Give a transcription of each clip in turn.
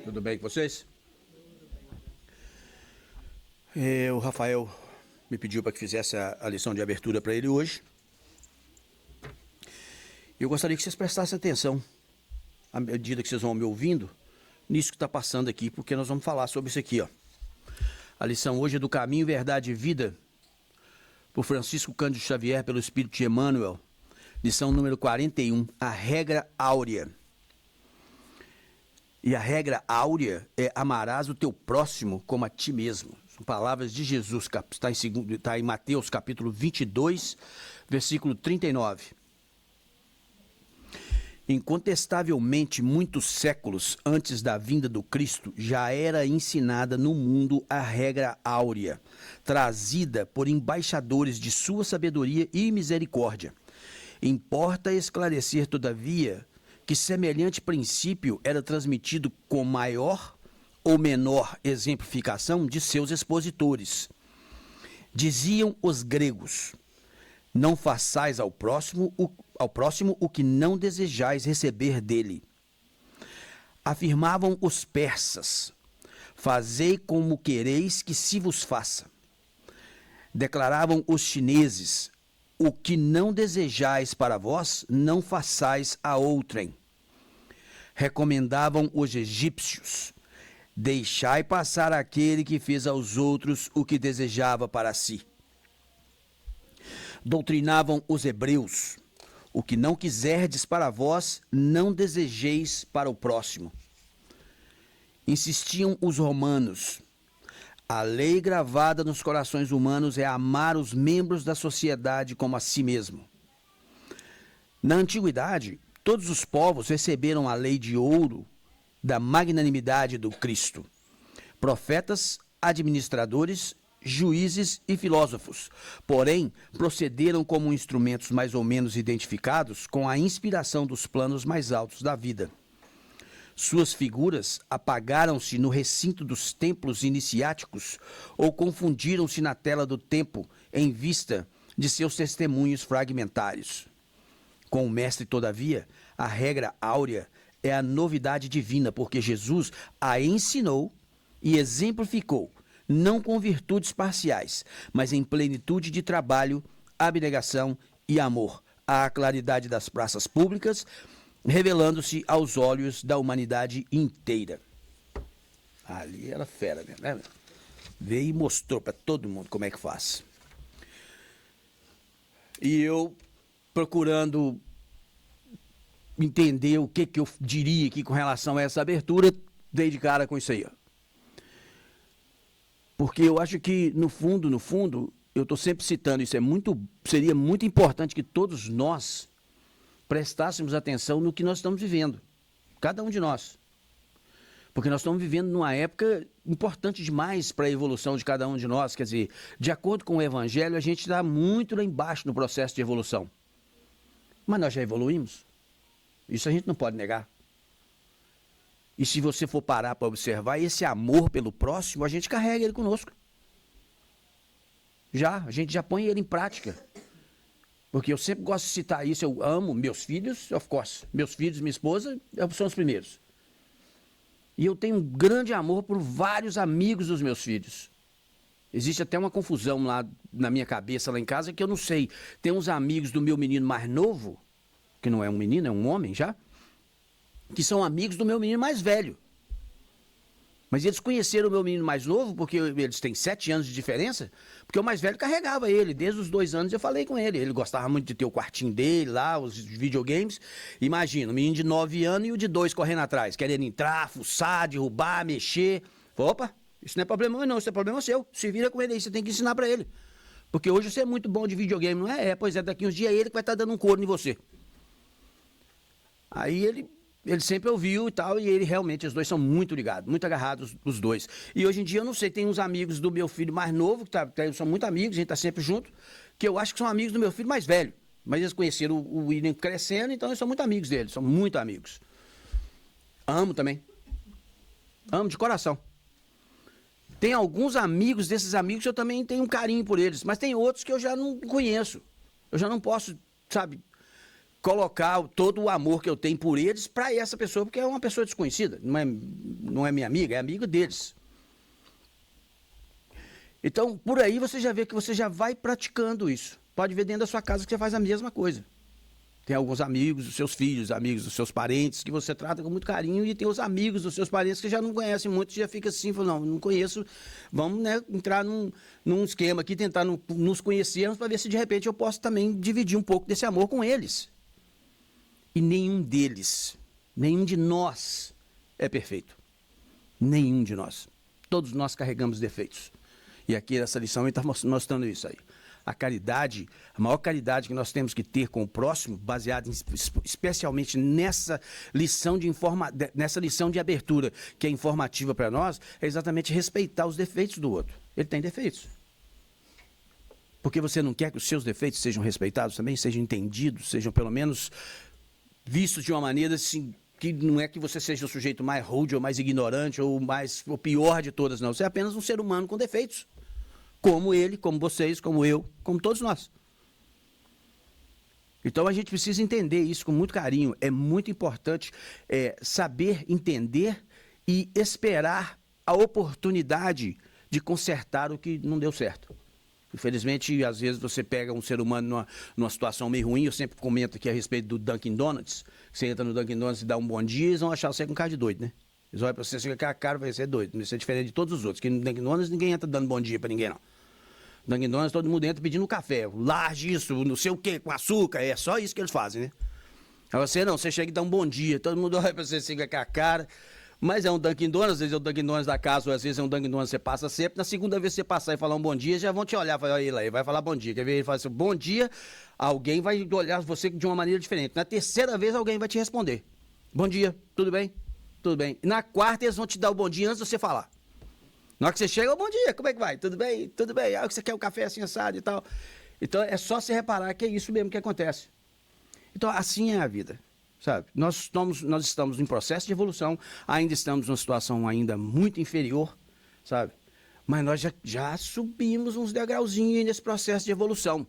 Tudo bem com vocês? O Rafael me pediu para que fizesse a lição de abertura para ele hoje. Eu gostaria que vocês prestassem atenção, à medida que vocês vão me ouvindo, nisso que está passando aqui, porque nós vamos falar sobre isso aqui, ó. A lição hoje é do Caminho, Verdade e Vida, por Francisco Cândido Xavier, pelo Espírito de Emmanuel. Lição número 41, a regra áurea. E a regra áurea é: amarás o teu próximo como a ti mesmo. São palavras de Jesus, está em Mateus capítulo 22, versículo 39. Incontestavelmente, muitos séculos antes da vinda do Cristo, já era ensinada no mundo a regra áurea, trazida por embaixadores de sua sabedoria e misericórdia. Importa esclarecer, todavia, que semelhante princípio era transmitido com maior ou menor exemplificação de seus expositores. Diziam os gregos: não façais ao próximo o que não desejais receber dele. Afirmavam os persas: fazei como quereis que se vos faça. Declaravam os chineses: o que não desejais para vós, não façais a outrem. Recomendavam os egípcios: deixai passar aquele que fez aos outros o que desejava para si. Doutrinavam os hebreus: o que não quiserdes para vós, não desejeis para o próximo. Insistiam os romanos: a lei gravada nos corações humanos é amar os membros da sociedade como a si mesmo. Na antiguidade, todos os povos receberam a lei de ouro da magnanimidade do Cristo. Profetas, administradores, juízes e filósofos, porém, procederam como instrumentos mais ou menos identificados com a inspiração dos planos mais altos da vida. Suas figuras apagaram-se no recinto dos templos iniciáticos ou confundiram-se na tela do tempo em vista de seus testemunhos fragmentários. Com o Mestre, todavia, a regra áurea é a novidade divina, porque Jesus a ensinou e exemplificou, não com virtudes parciais, mas em plenitude de trabalho, abnegação e amor, à claridade das praças públicas, revelando-se aos olhos da humanidade inteira. Ali era fera mesmo, né? Veio e mostrou para todo mundo como é que faz. E eu, procurando entender o que eu diria aqui com relação a essa abertura, dei de cara com isso aí, ó. Porque eu acho que, no fundo, eu estou sempre citando isso, seria muito importante que todos nós prestássemos atenção no que nós estamos vivendo, cada um de nós. Porque nós estamos vivendo numa época importante demais para a evolução de cada um de nós. Quer dizer, de acordo com o Evangelho, a gente está muito lá embaixo no processo de evolução. Mas nós já evoluímos. Isso a gente não pode negar. E se você for parar para observar, esse amor pelo próximo, a gente carrega ele conosco. A gente já põe ele em prática. Porque eu sempre gosto de citar isso, eu amo meus filhos, of course. Meus filhos e minha esposa são os primeiros. E eu tenho um grande amor por vários amigos dos meus filhos. Existe até uma confusão lá na minha cabeça, lá em casa, que eu não sei. Tem uns amigos do meu menino mais novo, que não é um menino, é um homem já, que são amigos do meu menino mais velho. Mas eles conheceram o meu menino mais novo, porque eles têm 7 anos de diferença, porque o mais velho carregava ele. Desde os 2 anos eu falei com ele. Ele gostava muito de ter o quartinho dele lá, os videogames. Imagina, o menino de 9 anos e o de 2 correndo atrás, querendo entrar, fuçar, derrubar, mexer. Opa, isso não é problema meu não, isso é problema seu. Se vira com ele aí, você tem que ensinar pra ele. Porque hoje você é muito bom de videogame, não é? Pois é, daqui uns dias é ele que vai estar dando um couro em você. Aí ele sempre ouviu e tal, e ele realmente, os dois são muito ligados, muito agarrados, os dois. E hoje em dia, eu não sei, tem uns amigos do meu filho mais novo, que são muito amigos, a gente tá sempre junto, que eu acho que são amigos do meu filho mais velho. Mas eles conheceram o William crescendo, então eles são muito amigos dele, são muito amigos. Amo também. Amo de coração. Tem alguns amigos, desses amigos, que eu também tenho um carinho por eles, mas tem outros que eu já não conheço. Eu já não posso, sabe, colocar todo o amor que eu tenho por eles para essa pessoa, porque é uma pessoa desconhecida, não é minha amiga, é amigo deles. Então, por aí você já vê que você já vai praticando isso. Pode ver dentro da sua casa que você faz a mesma coisa. Tem alguns amigos dos seus filhos, amigos dos seus parentes, que você trata com muito carinho, e tem os amigos dos seus parentes que já não conhecem muito, já fica assim, fala, não conheço, vamos, né, entrar num esquema aqui, tentar nos conhecermos para ver se de repente eu posso também dividir um pouco desse amor com eles. E nenhum deles, nenhum de nós é perfeito. Nenhum de nós. Todos nós carregamos defeitos. E aqui nessa lição ele está mostrando isso aí. A caridade, a maior caridade que nós temos que ter com o próximo, baseada especialmente nessa lição nessa lição de abertura, que é informativa para nós, é exatamente respeitar os defeitos do outro. Ele tem defeitos. Porque você não quer que os seus defeitos sejam respeitados também, sejam entendidos, sejam pelo menos vistos de uma maneira assim, que não é que você seja o sujeito mais rude ou mais ignorante ou o pior de todas, não. Você é apenas um ser humano com defeitos. Como ele, como vocês, como eu, como todos nós. Então a gente precisa entender isso com muito carinho. É muito importante saber entender e esperar a oportunidade de consertar o que não deu certo. Infelizmente, às vezes você pega um ser humano numa situação meio ruim. Eu sempre comento aqui a respeito do Dunkin' Donuts. Você entra no Dunkin' Donuts e dá um bom dia, eles vão achar você com cara de doido, né? Eles olham pra você, chega com a cara, vai ser doido. Isso é diferente de todos os outros. Que no Dunkin' Donuts ninguém entra dando bom dia pra ninguém, não. No Dunkin' Donuts todo mundo entra pedindo café. Large isso, não sei o quê, com açúcar. É só isso que eles fazem, né? Aí você não, você chega e dá um bom dia. Todo mundo olha pra você, chega com a cara. Mas é um Dunkin' Donuts, às vezes é o Dunkin' Donuts da casa, ou às vezes é um Dunkin' Donuts que você passa sempre. Na segunda vez que você passar e falar um bom dia, já vão te olhar, olha ele aí, vai falar bom dia. Quer ver? Ele fala assim, bom dia, alguém vai olhar você de uma maneira diferente. Na terceira vez alguém vai te responder. Bom dia, tudo bem? Tudo bem. Na quarta eles vão te dar o bom dia antes de você falar. Na hora que você chega, bom dia, como é que vai? Tudo bem? Tudo bem. Ah, você quer um café assim assado e tal. Então é só você reparar que é isso mesmo que acontece. Então assim é a vida. Sabe? Nós estamos em processo de evolução, ainda estamos numa situação ainda muito inferior, sabe? Mas nós já subimos uns degrauzinhos nesse processo de evolução,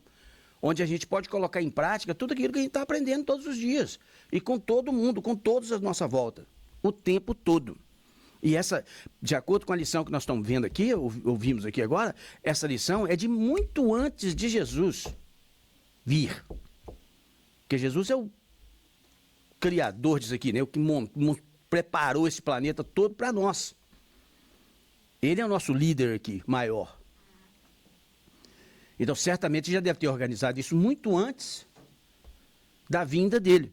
onde a gente pode colocar em prática tudo aquilo que a gente está aprendendo todos os dias, e com todo mundo, com todos à nossa volta, o tempo todo. E essa, de acordo com a lição que nós estamos vendo aqui, ouvimos aqui agora, essa lição é de muito antes de Jesus vir. Porque Jesus é o criador disso aqui, né? O que preparou esse planeta todo para nós. Ele é o nosso líder aqui, maior. Então, certamente, já deve ter organizado isso muito antes da vinda dele.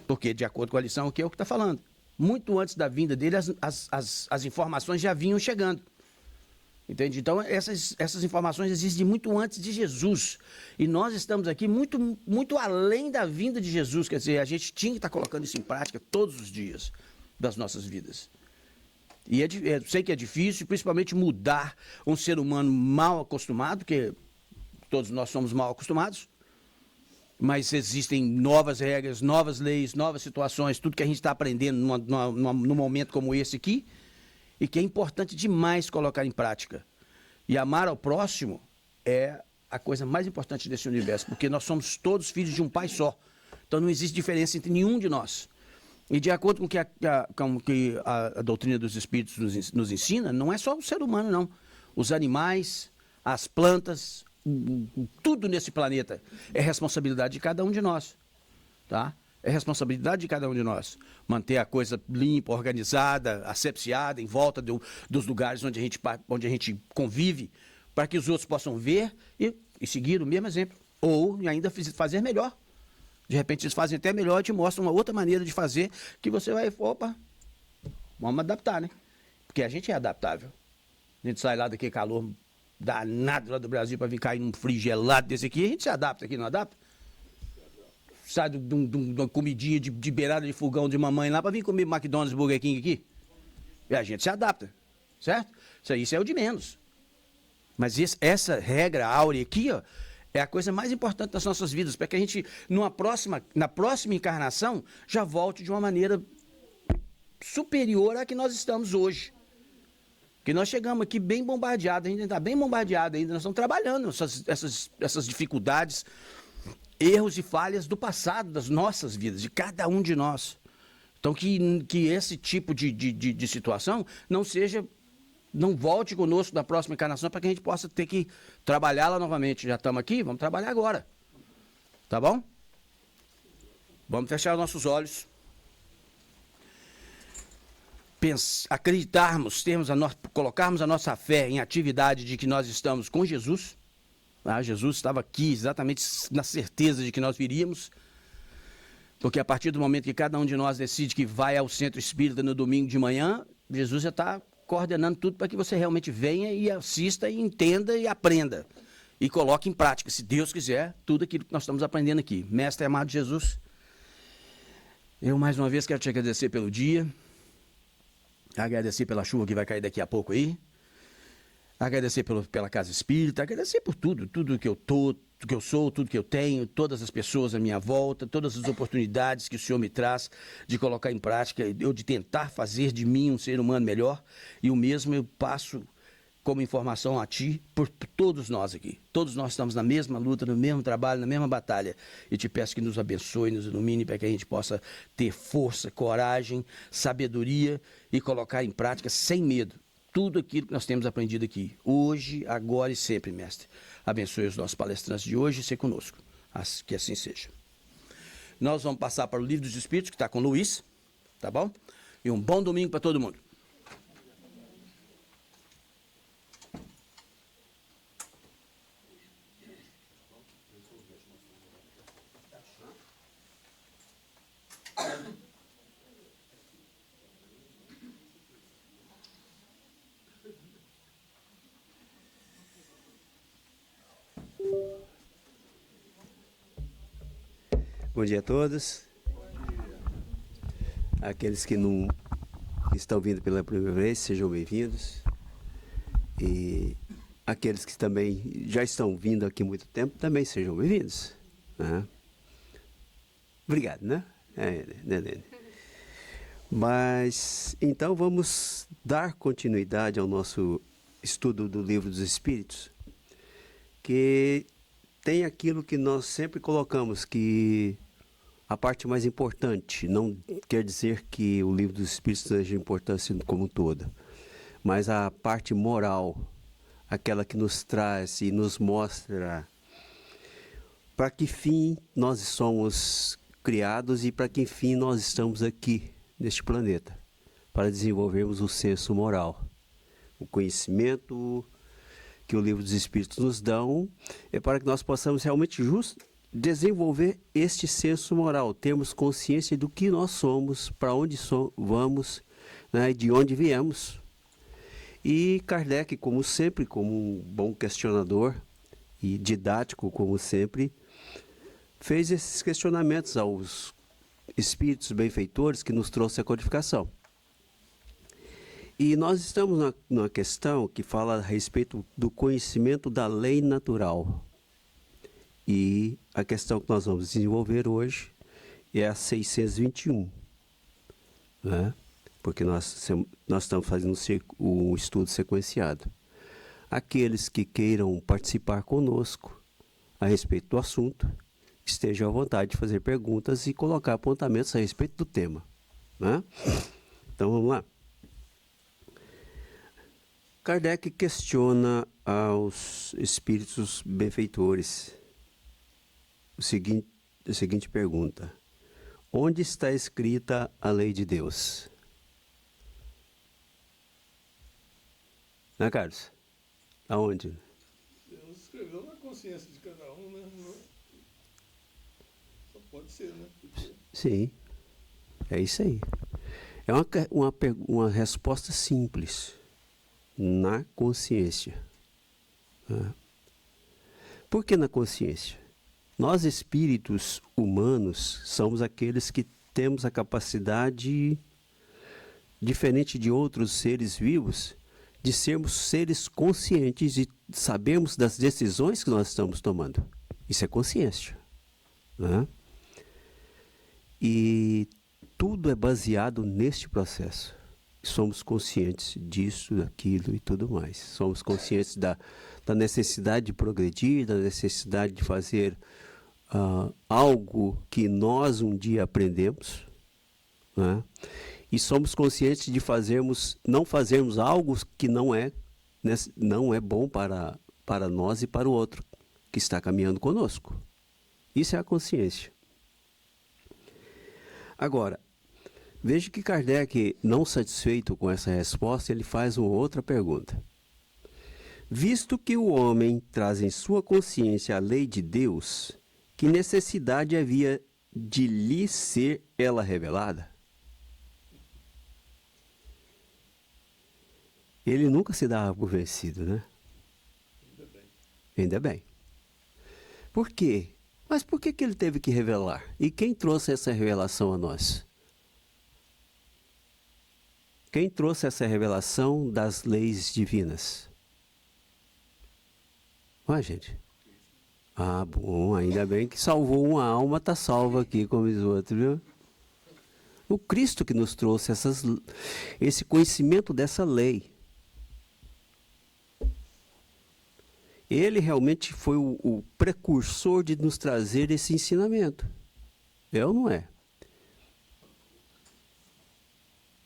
Porque, de acordo com a lição aqui, é o que está falando. Muito antes da vinda dele, as informações já vinham chegando. Entende? Então, essas informações existem muito antes de Jesus. E nós estamos aqui muito, muito além da vinda de Jesus. Quer dizer, a gente tinha que estar colocando isso em prática todos os dias das nossas vidas. E eu sei que é difícil, principalmente mudar um ser humano mal acostumado, porque todos nós somos mal acostumados. Mas existem novas regras, novas leis, novas situações, tudo que a gente está aprendendo num momento como esse aqui. E que é importante demais colocar em prática. E amar ao próximo é a coisa mais importante desse universo, porque nós somos todos filhos de um pai só. Então não existe diferença entre nenhum de nós. E de acordo com que a doutrina dos espíritos nos ensina, não é só o ser humano, não. Os animais, as plantas, tudo nesse planeta é responsabilidade de cada um de nós. Tá? É responsabilidade de cada um de nós manter a coisa limpa, organizada, asepsiada, em volta dos lugares onde a gente convive, para que os outros possam ver e seguir o mesmo exemplo. Ou ainda fazer melhor. De repente eles fazem até melhor e te mostram uma outra maneira de fazer que você vai, opa, vamos adaptar, né? Porque a gente é adaptável. A gente sai lá daquele calor danado lá do Brasil para vir cair num frio gelado desse aqui, a gente se adapta aqui, não adapta? Sai de uma comidinha de beirada de fogão de mamãe lá para vir comer McDonald's, Burger King aqui. E a gente se adapta, certo? Isso é o de menos. Mas essa regra áurea aqui, ó, é a coisa mais importante das nossas vidas, para que a gente, na próxima encarnação, já volte de uma maneira superior à que nós estamos hoje. Porque nós chegamos aqui bem bombardeados, a gente está bem bombardeado ainda, nós estamos trabalhando essas dificuldades erros e falhas do passado, das nossas vidas, de cada um de nós. Então, que esse tipo de situação não volte conosco na próxima encarnação, para que a gente possa ter que trabalhá-la novamente. Já estamos aqui, vamos trabalhar agora. Tá bom? Vamos fechar os nossos olhos. Acreditarmos, colocarmos a nossa fé em atividade de que nós estamos com Jesus. Jesus estava aqui exatamente na certeza de que nós viríamos. Porque a partir do momento que cada um de nós decide que vai ao centro espírita no domingo de manhã, Jesus já está coordenando tudo para que você realmente venha e assista e entenda e aprenda. E coloque em prática, se Deus quiser, tudo aquilo que nós estamos aprendendo aqui. Mestre amado Jesus, eu mais uma vez quero te agradecer pelo dia, agradecer pela chuva que vai cair daqui a pouco aí, agradecer pela casa espírita, agradecer por tudo que eu sou, tudo que eu tenho, todas as pessoas à minha volta, todas as oportunidades que o Senhor me traz de colocar em prática, eu de tentar fazer de mim um ser humano melhor, e o mesmo eu passo como informação a Ti, por todos nós aqui. Todos nós estamos na mesma luta, no mesmo trabalho, na mesma batalha, e te peço que nos abençoe, nos ilumine, para que a gente possa ter força, coragem, sabedoria e colocar em prática sem medo tudo aquilo que nós temos aprendido aqui, hoje, agora e sempre, mestre. Abençoe os nossos palestrantes de hoje e ser conosco. Que assim seja. Nós vamos passar para o Livro dos Espíritos, que está com o Luiz, tá bom? E um bom domingo para todo mundo. Bom dia a todos. Aqueles que não estão vindo pela primeira vez, sejam bem-vindos. E aqueles que também já estão vindo aqui há muito tempo, também sejam bem-vindos. Obrigado, né? Mas, então, vamos dar continuidade ao nosso estudo do Livro dos Espíritos, que tem aquilo que nós sempre colocamos, que a parte mais importante, não quer dizer que o Livro dos Espíritos seja importância como um todo, mas a parte moral, aquela que nos traz e nos mostra para que fim nós somos criados e para que fim nós estamos aqui neste planeta, para desenvolvermos o senso moral, o conhecimento que o Livro dos Espíritos nos dão, é para que nós possamos realmente desenvolver este senso moral, termos consciência do que nós somos, para onde vamos, né, de onde viemos. E Kardec, como sempre, como um bom questionador e didático, como sempre, fez esses questionamentos aos espíritos benfeitores que nos trouxe a codificação. E nós estamos numa questão que fala a respeito do conhecimento da lei natural. E a questão que nós vamos desenvolver hoje é a 621, né? Porque nós estamos fazendo um estudo sequenciado. Aqueles que queiram participar conosco a respeito do assunto, estejam à vontade de fazer perguntas e colocar apontamentos a respeito do tema, né? Então vamos lá. Kardec questiona aos espíritos benfeitores a seguinte pergunta: onde está escrita a lei de Deus? Né, Carlos? Aonde? Deus escreveu na consciência de cada um, né? Só pode ser, né? Porque... Sim, é isso aí. É uma resposta simples. Na consciência. Por que na consciência? Nós, espíritos humanos, somos aqueles que temos a capacidade, diferente de outros seres vivos, de sermos seres conscientes e sabermos das decisões que nós estamos tomando. Isso é consciência, né? E tudo é baseado neste processo. Somos conscientes disso, daquilo e tudo mais. Somos conscientes da necessidade de progredir, da necessidade de fazer algo que nós um dia aprendemos, né? E somos conscientes de não fazermos algo que não é bom para nós e para o outro que está caminhando conosco. Isso é a consciência. Agora, veja que Kardec, não satisfeito com essa resposta, ele faz uma outra pergunta. Visto que o homem traz em sua consciência a lei de Deus, que necessidade havia de lhe ser ela revelada? Ele nunca se dava por vencido, né? Ainda bem. Por quê? Mas por que ele teve que revelar? E quem trouxe essa revelação a nós? Quem trouxe essa revelação das leis divinas? Ué, gente. Ah, bom, ainda bem que salvou uma alma, está salva aqui, como diz o outro, viu? O Cristo que nos trouxe esse conhecimento dessa lei. Ele realmente foi o precursor de nos trazer esse ensinamento. É ou não é?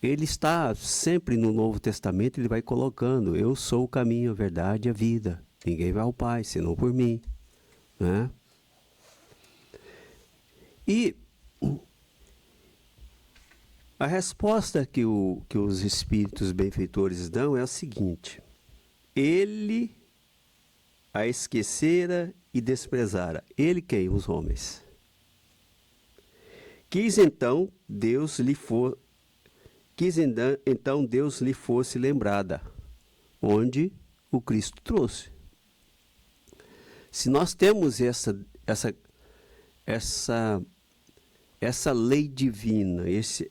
Ele está sempre no Novo Testamento, ele vai colocando: eu sou o caminho, a verdade e a vida. Ninguém vai ao Pai, senão por mim. Né? E a resposta que os espíritos benfeitores dão é a seguinte: ele a esquecera e desprezara. Ele quem? Os homens. Quis então Deus lhe fosse lembrada, onde o Cristo trouxe. Se nós temos essa lei divina,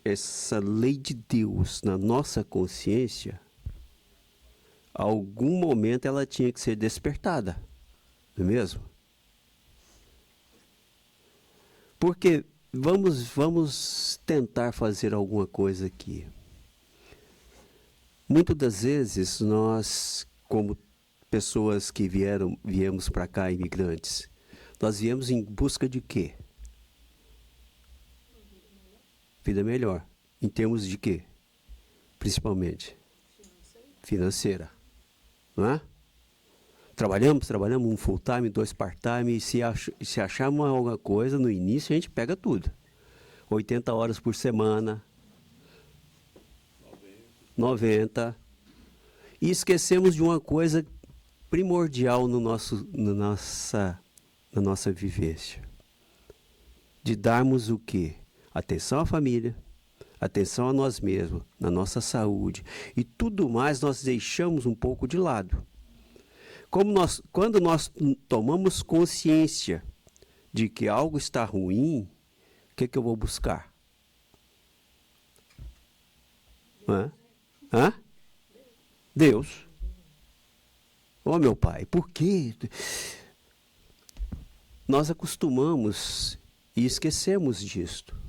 essa lei de Deus na nossa consciência, algum momento ela tinha que ser despertada, não é mesmo? Porque vamos tentar fazer alguma coisa aqui. Muitas das vezes nós, como pessoas que viemos para cá, imigrantes, nós viemos em busca de quê? Vida melhor. Em termos de quê? Principalmente financeira. Não é? Trabalhamos um full time, 2 part time, e se acharmos alguma coisa, no início a gente pega tudo. 80 horas por semana, 90. E esquecemos de uma coisa primordial na nossa vivência. De darmos o quê? Atenção à família, atenção a nós mesmos, na nossa saúde. E tudo mais nós deixamos um pouco de lado. Quando nós tomamos consciência de que algo está ruim, o que eu vou buscar? Deus. Oh, meu Pai, por quê? Nós acostumamos e esquecemos disto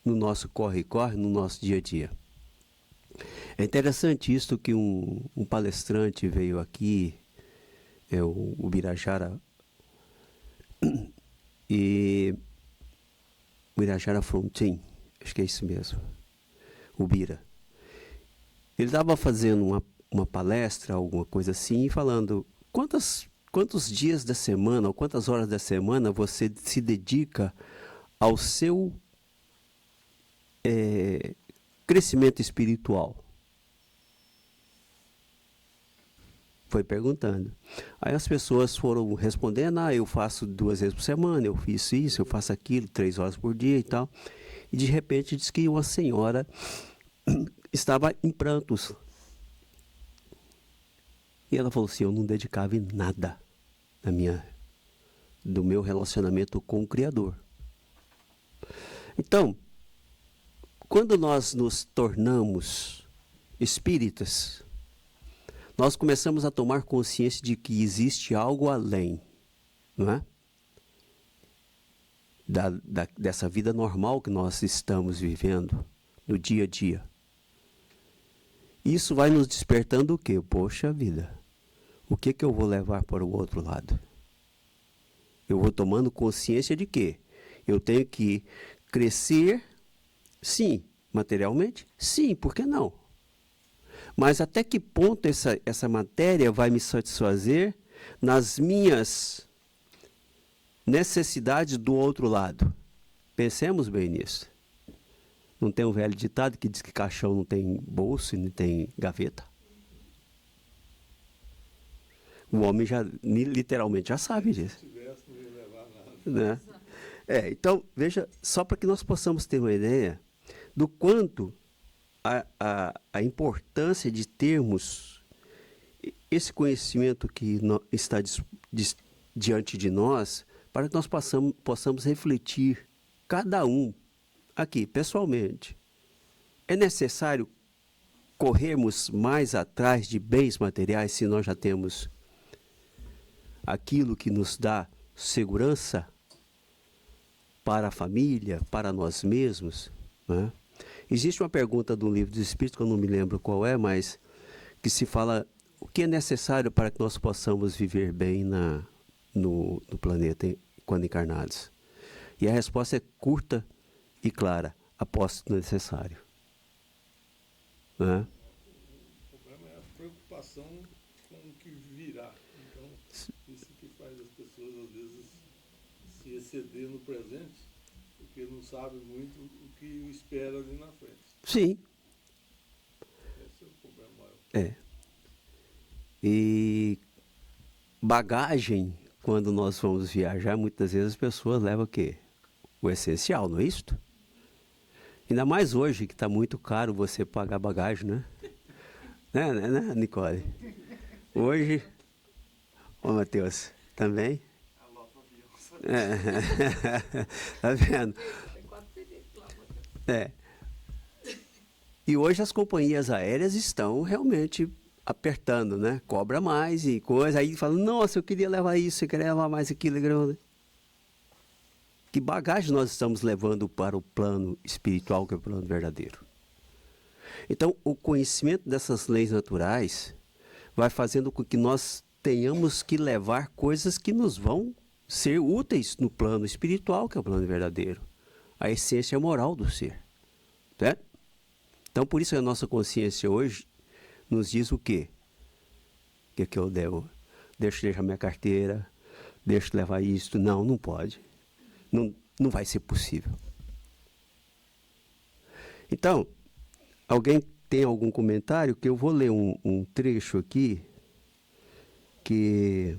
no nosso corre-corre, no nosso dia a dia. É interessante isto que um palestrante veio aqui, o Birajara, e o Birajara Frontin, acho que é isso mesmo, o Bira. Ele estava fazendo uma palestra, alguma coisa assim, falando quantos dias da semana, ou quantas horas da semana você se dedica ao seu crescimento espiritual. Foi perguntando. Aí as pessoas foram respondendo: eu faço 2 vezes por semana, eu fiz isso, eu faço aquilo, 3 horas por dia e tal. E de repente diz que uma senhora estava em prantos. E ela falou assim: eu não dedicava em nada do meu relacionamento com o Criador. Então, quando nós nos tornamos espíritas, nós começamos a tomar consciência de que existe algo além, não é? Dessa vida normal que nós estamos vivendo no dia a dia. Isso vai nos despertando o quê? Poxa vida, o que eu vou levar para o outro lado? Eu vou tomando consciência de que eu tenho que crescer, sim, materialmente, sim, por que não? Mas até que ponto essa matéria vai me satisfazer nas minhas necessidades do outro lado? Pensemos bem nisso. Não tem um velho ditado que diz que caixão não tem bolso e não tem gaveta? O homem já, literalmente, já sabe disso. Se tivesse, não ia levar nada. Né? Então, veja, só para que nós possamos ter uma ideia do quanto a importância de termos esse conhecimento que está diante de nós, para que nós possamos refletir, cada um, aqui, pessoalmente. É necessário corrermos mais atrás de bens materiais se nós já temos aquilo que nos dá segurança para a família, para nós mesmos, né? Existe uma pergunta do Livro dos Espíritos, que eu não me lembro qual é, mas que se fala o que é necessário para que nós possamos viver bem no planeta quando encarnados. E a resposta é curta e clara: apóstolo necessário. Né? O problema é a preocupação com o que virá. Então, isso que faz as pessoas, às vezes, se exceder no presente, porque não sabem muito o que o espera ali na frente. Sim. Esse é o problema maior. E bagagem, quando nós vamos viajar, muitas vezes as pessoas levam o quê? O essencial, não é isto? Ainda mais hoje, que está muito caro você pagar bagagem, né? Né, Nicole? Hoje... Ô, Matheus, também? Tá vendo? E hoje as companhias aéreas estão realmente apertando, né? Cobra mais e coisa. Aí fala, nossa, eu queria levar isso, eu queria levar mais aquilo. Que bagagem nós estamos levando para o plano espiritual, que é o plano verdadeiro? Então, o conhecimento dessas leis naturais vai fazendo com que nós tenhamos que levar coisas que nos vão ser úteis no plano espiritual, que é o plano verdadeiro. A essência moral do ser. Certo? Então, por isso a nossa consciência hoje nos diz o quê? O que eu devo? Deixa eu deixar minha carteira, deixa eu levar isso. Não, não pode. Não vai ser possível. Então, alguém tem algum comentário? Que eu vou ler um trecho aqui que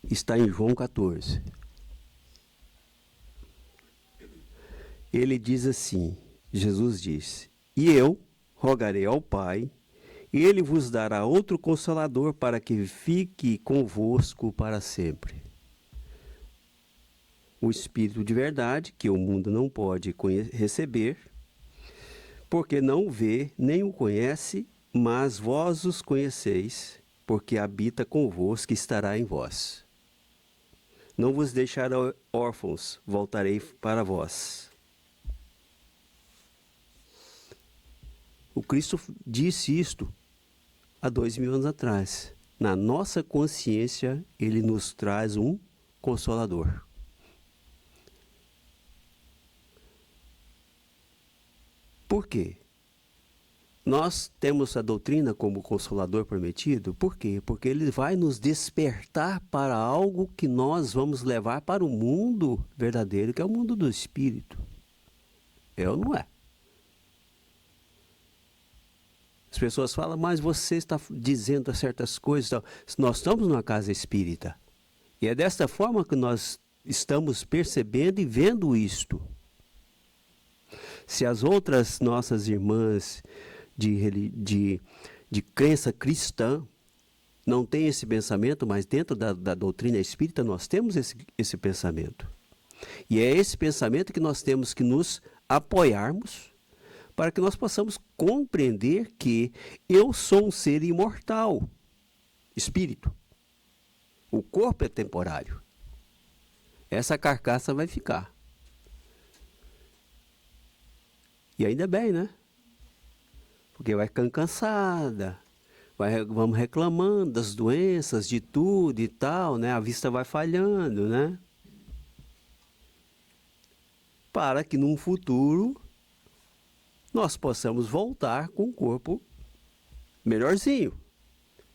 está em João 14. Ele diz assim, Jesus disse, e eu rogarei ao Pai, e Ele vos dará outro Consolador para que fique convosco para sempre. O Espírito de verdade, que o mundo não pode receber, porque não o vê, nem o conhece, mas vós os conheceis, porque habita convosco e estará em vós. Não vos deixarei órfãos, voltarei para vós. O Cristo disse isto há 2000 anos atrás. Na nossa consciência, Ele nos traz um Consolador. Por quê? Nós temos a doutrina como Consolador prometido. Por quê? Porque Ele vai nos despertar para algo que nós vamos levar para o mundo verdadeiro, que é o mundo do Espírito. É ou não é? As pessoas falam, mas você está dizendo certas coisas. Então, nós estamos numa casa espírita. E é desta forma que nós estamos percebendo e vendo isto. Se as outras nossas irmãs de crença cristã não têm esse pensamento, mas dentro da doutrina espírita nós temos esse pensamento. E é esse pensamento que nós temos que nos apoiarmos para que nós possamos compreender que eu sou um ser imortal, espírito. O corpo é temporário. Essa carcaça vai ficar. E ainda bem, né? Porque vai ficando cansada, Vamos reclamando das doenças, de tudo e tal, né? A vista vai falhando, né? Para que num futuro nós possamos voltar com o corpo melhorzinho.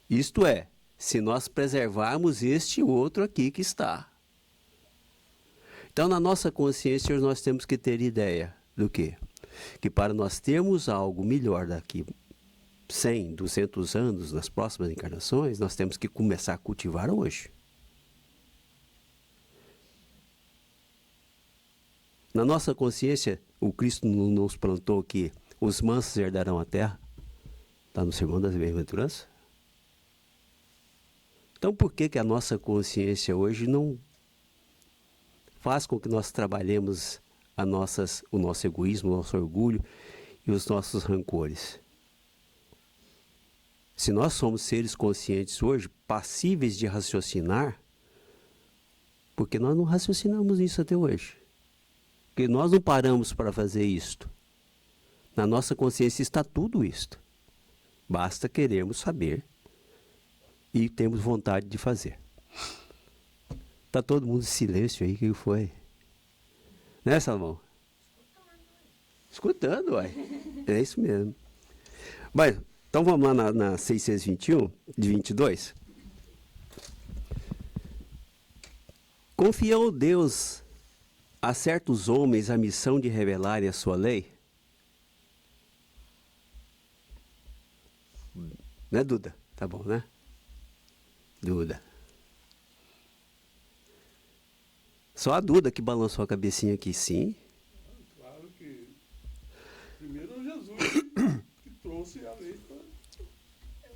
Isto é, se nós preservarmos este outro aqui que está. Então, na nossa consciência, nós temos que ter ideia do quê? Que para nós termos algo melhor daqui 100, 200 anos, nas próximas encarnações, nós temos que começar a cultivar hoje. Na nossa consciência, o Cristo nos plantou que os mansos herdarão a terra. Está no Sermão das Bem-aventuranças. Então, por que a nossa consciência hoje não faz com que nós trabalhemos o nosso egoísmo, o nosso orgulho e os nossos rancores? Se nós somos seres conscientes hoje, passíveis de raciocinar, porque nós não raciocinamos isso até hoje? Porque nós não paramos para fazer isto. Na nossa consciência está tudo isto. Basta querermos saber e temos vontade de fazer. Está todo mundo em silêncio aí, o que foi? Né, Salomão? Escutando, uai. É isso mesmo. Mas, então vamos lá na 621, de 22. Confiou Deus a certos homens a missão de revelarem a sua lei? Né, Duda? Tá bom, né? Duda. Só a Duda que balançou a cabecinha aqui, sim. Claro que primeiro é Jesus que trouxe a lei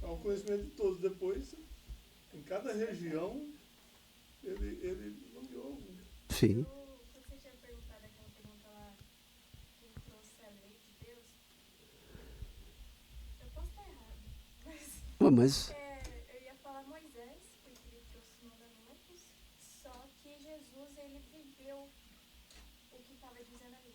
para o conhecimento de todos. Depois, em cada região, ele nomeou. Sim. Você tinha perguntado aquela pergunta lá, quem trouxe a lei de Deus? Eu posso estar errado, Mas eu ia falar Moisés, porque ele trouxe os mandamentos, só que Jesus, ele viveu o que estava dizendo ali.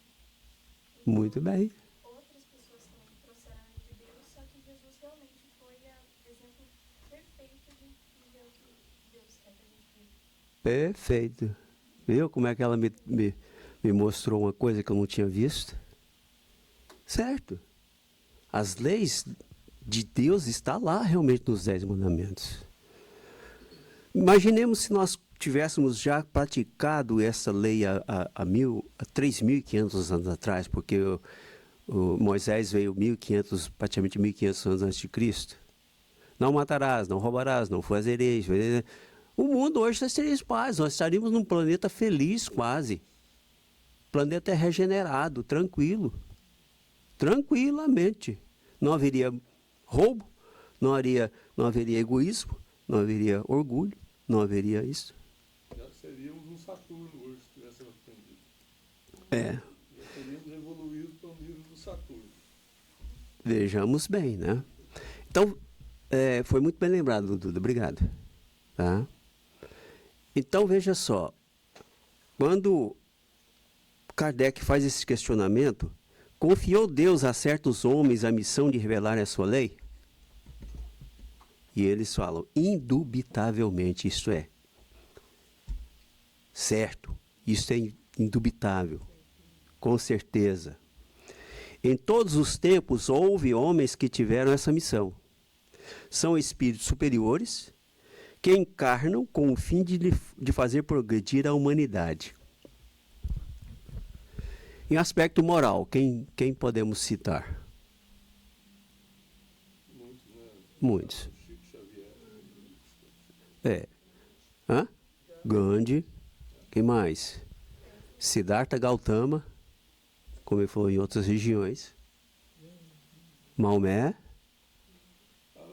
Então, muito bem. outras pessoas também trouxeram a lei de Deus, só que Jesus realmente foi o exemplo perfeito de viver o que Deus quer que a gente viva. Perfeito. Viu como é que ela me mostrou uma coisa que eu não tinha visto? Certo. As leis de Deus estão lá realmente nos 10 mandamentos. Imaginemos se nós tivéssemos já praticado essa lei há 3.500 anos atrás, porque o Moisés veio praticamente 1.500 anos antes de Cristo. Não matarás, não roubarás, não fazereis. O mundo hoje seria paz, nós estaríamos num planeta feliz quase. Planeta regenerado, tranquilo. Tranquilamente. Não haveria roubo, não haveria egoísmo, não haveria orgulho, não haveria isso. Já seríamos um Saturno hoje, se tivéssemos aprendido. É, Já teríamos evoluído para o nível do Saturno. vejamos bem, né? Então, foi muito bem lembrado, Duda, obrigado. Tá? Então, veja só, quando Kardec faz esse questionamento, confiou Deus a certos homens a missão de revelar a sua lei? E eles falam, indubitavelmente, isto é. Certo, isso é indubitável, com certeza. Em todos os tempos houve homens que tiveram essa missão. São espíritos superiores que encarnam com o fim de fazer progredir a humanidade. Em aspecto moral, quem podemos citar? Muitos, né? Muitos. Chico Xavier. Gandhi. Quem mais? Siddhartha Gautama, como ele falou em outras regiões. Maomé. A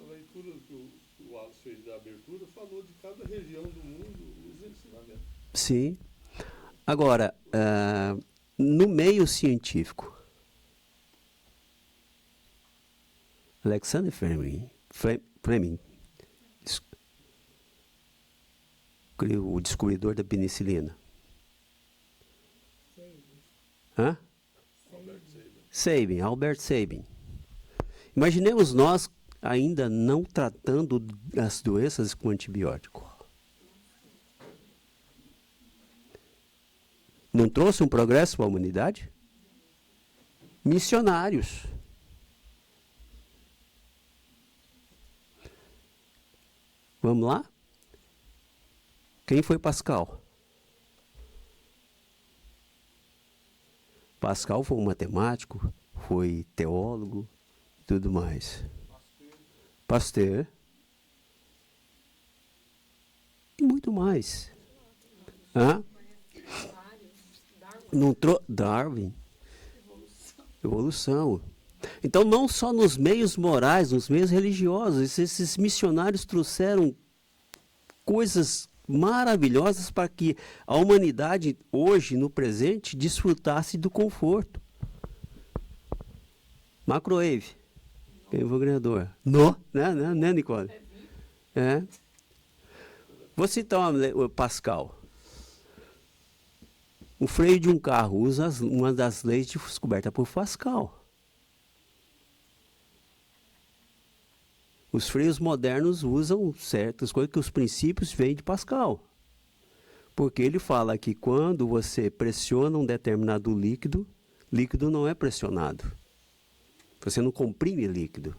leitura que o Wallace fez da abertura falou de cada região do mundo, os ensinamentos. Sim. Agora, no meio científico, Alexander Fleming, o descobridor da penicilina. Albert Sabin. Imaginemos nós ainda não tratando as doenças com antibiótico. Não trouxe um progresso para a humanidade? Missionários. Vamos lá? Quem foi Pascal? Pascal foi um matemático, foi teólogo, tudo mais. Pasteur. E muito mais. Hã? Darwin. Evolução. Então, não só nos meios morais, nos meios religiosos, esses missionários trouxeram coisas maravilhosas para que a humanidade, hoje, no presente, desfrutasse do conforto. Macrowave. Quem foi o ganhador? Não, né, Nicole? É. Vou citar o Pascal. O freio de um carro usa uma das leis descobertas por Pascal. Os freios modernos usam certas coisas que os princípios vêm de Pascal. Porque ele fala que quando você pressiona um determinado líquido, líquido não é pressionado. Você não comprime líquido.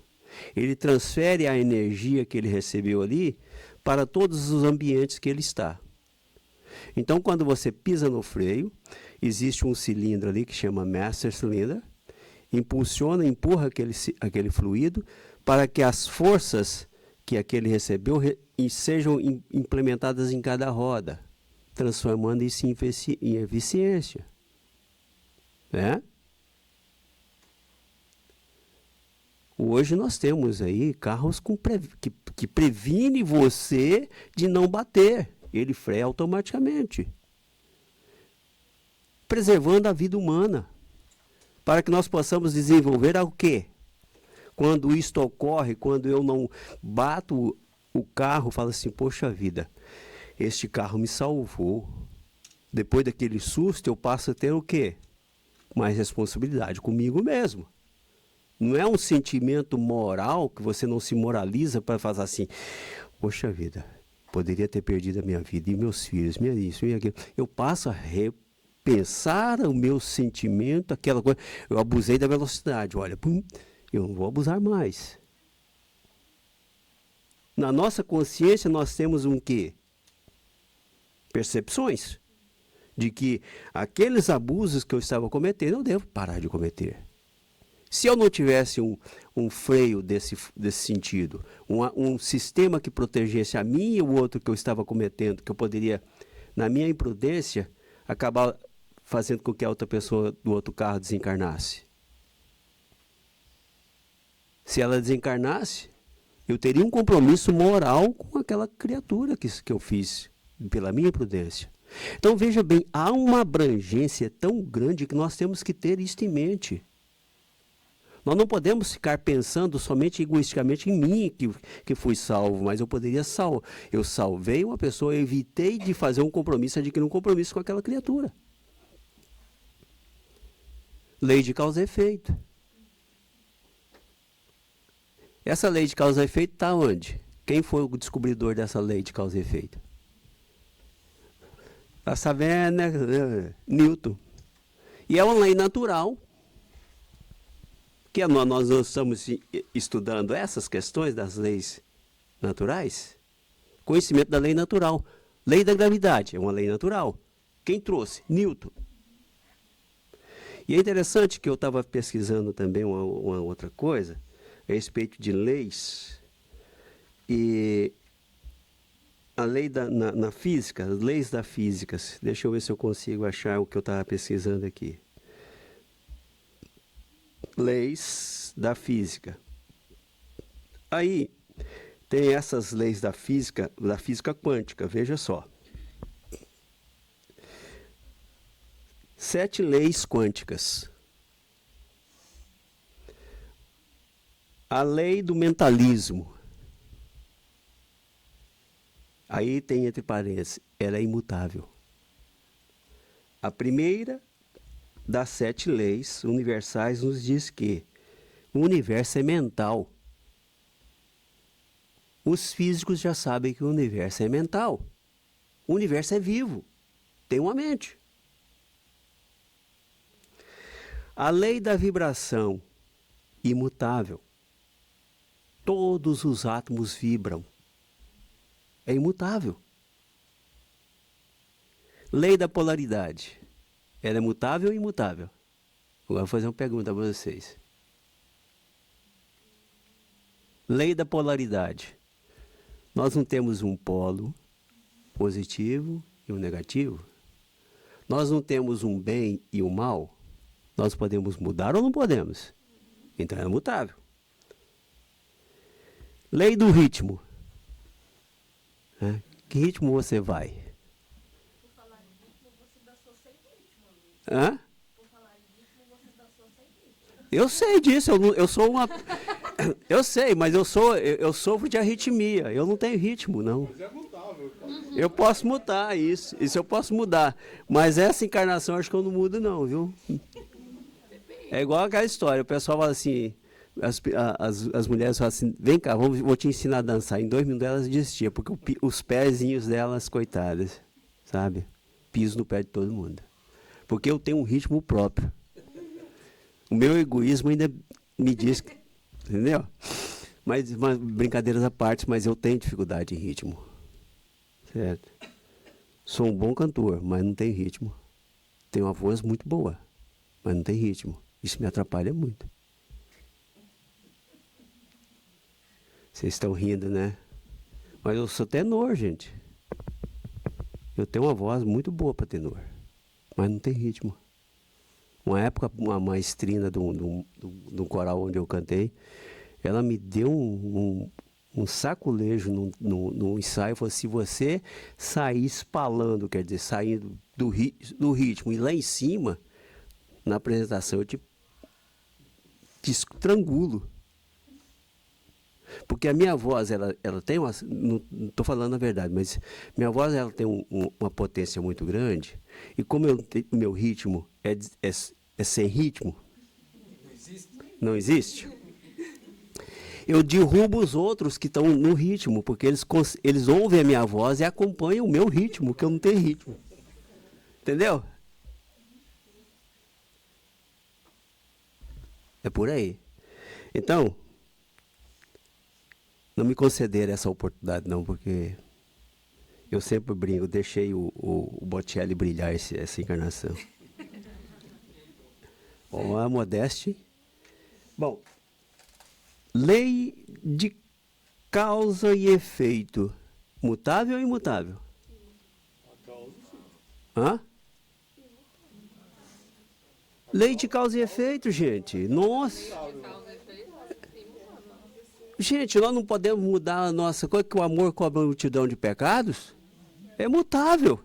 Ele transfere a energia que ele recebeu ali para todos os ambientes que ele está. Então, quando você pisa no freio, existe um cilindro ali que chama Master Cylinder, impulsiona, empurra aquele fluido para que as forças que aquele recebeu sejam implementadas em cada roda, transformando isso em eficiência. Né? Hoje nós temos aí carros que previne você de não bater. Ele freia automaticamente. Preservando a vida humana. Para que nós possamos desenvolver o quê? Quando isto ocorre, quando eu não bato o carro, falo assim, poxa vida, este carro me salvou. Depois daquele susto, eu passo a ter o quê? Mais responsabilidade comigo mesmo. Não é um sentimento moral que você não se moraliza para fazer assim, poxa vida, poderia ter perdido a minha vida e meus filhos, minha isso e aquilo. Eu passo a repensar o meu sentimento, aquela coisa. Eu abusei da velocidade, olha, eu não vou abusar mais. Na nossa consciência nós temos um quê? Percepções de que aqueles abusos que eu estava cometendo, eu devo parar de cometer. Se eu não tivesse um freio desse sentido, um sistema que protegesse a mim e o outro que eu estava cometendo, que eu poderia, na minha imprudência, acabar fazendo com que a outra pessoa do outro carro desencarnasse. Se ela desencarnasse, eu teria um compromisso moral com aquela criatura que eu fiz, pela minha imprudência. Então, veja bem, há uma abrangência tão grande que nós temos que ter isto em mente. Nós não podemos ficar pensando somente egoisticamente em mim, que fui salvo, mas eu poderia eu salvei uma pessoa, eu evitei de fazer um compromisso, adquirir um compromisso com aquela criatura. Lei de causa e efeito. Essa lei de causa e efeito está onde? Quem foi o descobridor dessa lei de causa e efeito? Está sabendo, né? Newton. E é uma lei natural. Que nós estamos estudando essas questões das leis naturais. Conhecimento da lei natural. Lei da gravidade é uma lei natural. Quem trouxe? Newton. E é interessante que eu estava pesquisando também uma outra coisa a respeito de leis. E a lei na física, as leis da física. Deixa eu ver se eu consigo achar o que eu estava pesquisando aqui. Leis da física. Aí tem essas leis da física quântica, veja só. 7 leis quânticas. A lei do mentalismo. Aí tem entre parênteses, ela é imutável. A primeira das 7 leis universais nos diz que o universo é mental. Os físicos já sabem que o universo é mental. O universo é vivo, tem uma mente. A lei da vibração, imutável. Todos os átomos vibram. É imutável. Lei da polaridade. Ela é mutável ou imutável? Agora vou fazer uma pergunta para vocês. Lei da polaridade. Nós não temos um polo positivo e um negativo. Nós não temos um bem e um mal. Nós podemos mudar ou não podemos? Então é mutável. Lei do ritmo. Que ritmo você vai? Por falar em ritmo, você dançou sem ritmo, amigo. Hã? Por falar em ritmo, você dançou sem ritmo. Eu sei disso, eu sou uma. Eu sei, mas eu sofro de arritmia. Eu não tenho ritmo, não. Mas é mutável. Eu posso mudar isso eu posso mudar. Mas essa encarnação acho que eu não mudo, não, viu? É igual aquela história, o pessoal fala assim, as mulheres falam assim, vem cá, vou te ensinar a dançar. Em 2 minutos elas desistiam, porque os pezinhos delas, coitadas, sabe? Piso no pé de todo mundo. Porque eu tenho um ritmo próprio. O meu egoísmo ainda me diz, entendeu? Mas brincadeiras à parte, mas eu tenho dificuldade em ritmo. Certo? Sou um bom cantor, mas não tenho ritmo. Tenho uma voz muito boa, mas não tem ritmo. Isso me atrapalha muito. Vocês estão rindo, né? Mas eu sou tenor, gente. Eu tenho uma voz muito boa para tenor, mas não tem ritmo. Uma época, uma maestrina do coral onde eu cantei, ela me deu um saculejo no ensaio. Falou: se você sair espalhando, quer dizer, saindo do ritmo e lá em cima, na apresentação, eu te estrangulo. Porque a minha voz, ela tem uma... Não estou falando a verdade, mas minha voz ela tem uma potência muito grande. E como o meu ritmo é sem ritmo, não existe, eu derrubo os outros que estão no ritmo, porque eles ouvem a minha voz e acompanham o meu ritmo, que eu não tenho ritmo. Entendeu? É por aí. Então, não me concederam essa oportunidade, não, porque eu sempre brinco, deixei o Bocelli brilhar essa encarnação. Ó, a modéstia. Bom, lei de causa e efeito. Mutável ou imutável? A causa, sim. Hã? Lei de causa e efeito, gente. Nossa. Gente, nós não podemos mudar a nossa coisa, que o amor cobre uma multidão de pecados. É mutável.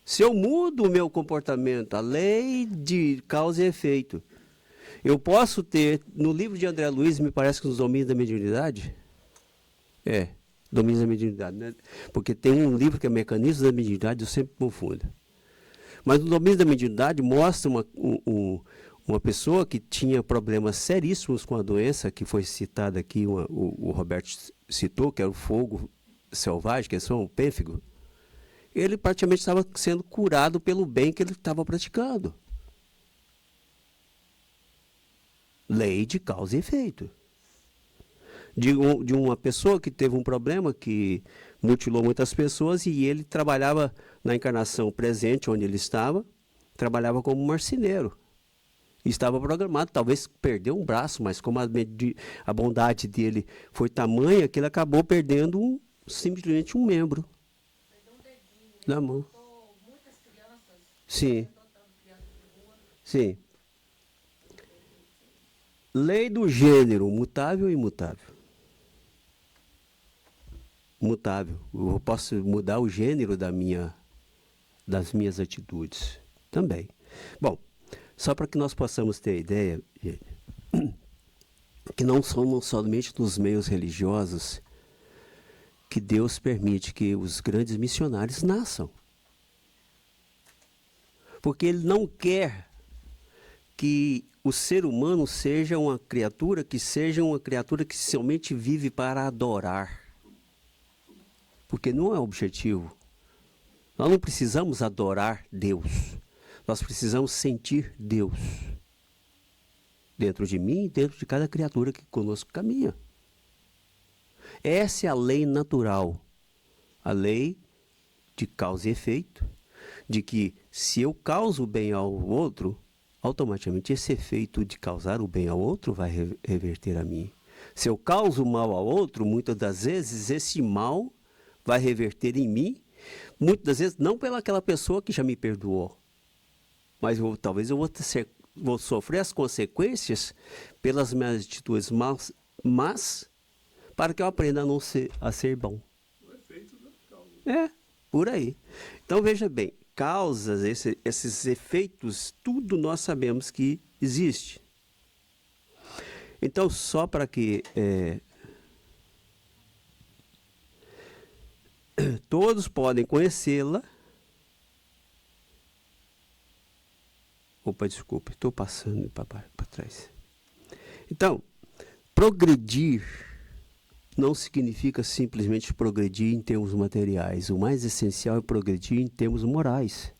Se eu mudo o meu comportamento, a lei de causa e efeito, eu posso ter, no livro de André Luiz, me parece que nos domínios da mediunidade, domínios da mediunidade, né? Porque tem um livro que é Mecanismos da Mediunidade, eu sempre confundo. Mas no domínio da mediunidade mostra uma pessoa que tinha problemas seríssimos com a doença, que foi citada aqui, o Roberto citou, que era o fogo selvagem, que é só um pênfigo. Ele praticamente estava sendo curado pelo bem que ele estava praticando. Lei de causa e efeito. De uma pessoa que teve um problema, que mutilou muitas pessoas, e ele trabalhava na encarnação presente, onde ele estava, trabalhava como marceneiro. Estava programado, talvez perdeu um braço, mas como a bondade dele foi tamanha, que ele acabou perdendo simplesmente um membro da mão. Sim. Sim. Lei do gênero, mutável ou imutável? Mutável. Eu posso mudar o gênero das minhas atitudes também. Bom, só para que nós possamos ter ideia, gente, que não somos somente nos meios religiosos que Deus permite que os grandes missionários nasçam. Porque Ele não quer que o ser humano seja uma criatura que somente vive para adorar. porque não é objetivo. Nós não precisamos adorar Deus. Nós precisamos sentir Deus dentro de mim e dentro de cada criatura que conosco caminha. Essa é a lei natural, a lei de causa e efeito, de que se eu causo o bem ao outro, automaticamente esse efeito de causar o bem ao outro vai reverter a mim. Se eu causo o mal ao outro, muitas das vezes esse mal vai reverter em mim, muitas das vezes não pelaquela pessoa que já me perdoou, mas talvez eu vou sofrer as consequências pelas minhas atitudes mas para que eu aprenda a ser bom. O efeito da causa. É, por aí. Então veja bem, causas, esses efeitos, tudo nós sabemos que existe. Então, só para que todos podem conhecê-la. Opa, desculpe, estou passando para trás. Então, progredir não significa simplesmente progredir em termos materiais. O mais essencial é progredir em termos morais.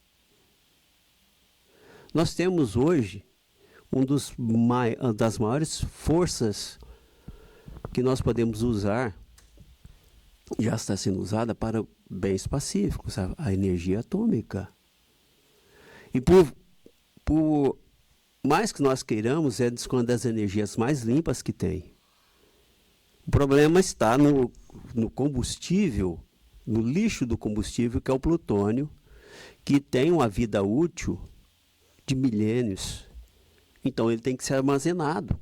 Nós temos hoje uma das maiores forças que nós podemos usar, já está sendo usada para bens pacíficos, a energia atômica. E por mais que nós queiramos, é uma das energias mais limpas que tem. O problema está no combustível, no lixo do combustível, que é o plutônio, que tem uma vida útil de milênios. Então ele tem que ser armazenado.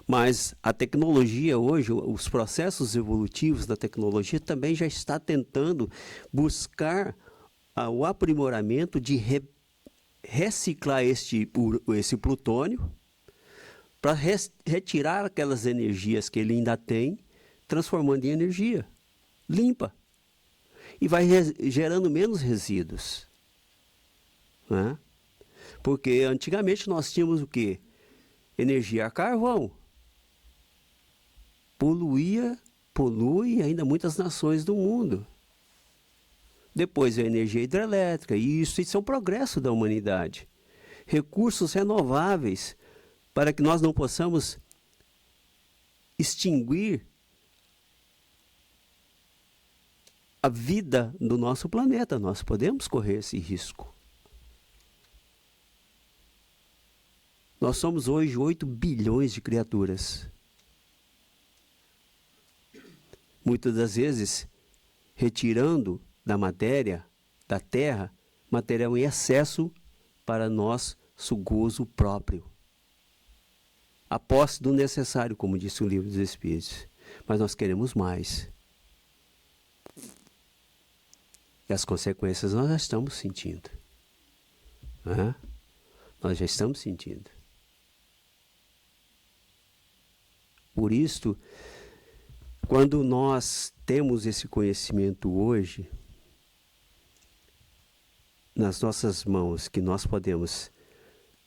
Mas a tecnologia hoje, os processos evolutivos da tecnologia também já está tentando buscar o aprimoramento de reciclar esse plutônio para retirar aquelas energias que ele ainda tem, transformando em energia limpa. E vai gerando menos resíduos. Né? Porque antigamente nós tínhamos o quê? Energia a carvão. Polui ainda muitas nações do mundo. Depois a energia hidrelétrica, e isso é o progresso da humanidade. Recursos renováveis, para que nós não possamos extinguir a vida do nosso planeta. Nós podemos correr esse risco. Nós somos hoje 8 bilhões de criaturas. Muitas das vezes, retirando da matéria, da terra, material em excesso para nosso gozo próprio. A posse do necessário, como disse o Livro dos Espíritos. Mas nós queremos mais. E as consequências nós já estamos sentindo. Né? Nós já estamos sentindo. Por isso, quando nós temos esse conhecimento hoje, nas nossas mãos, que nós podemos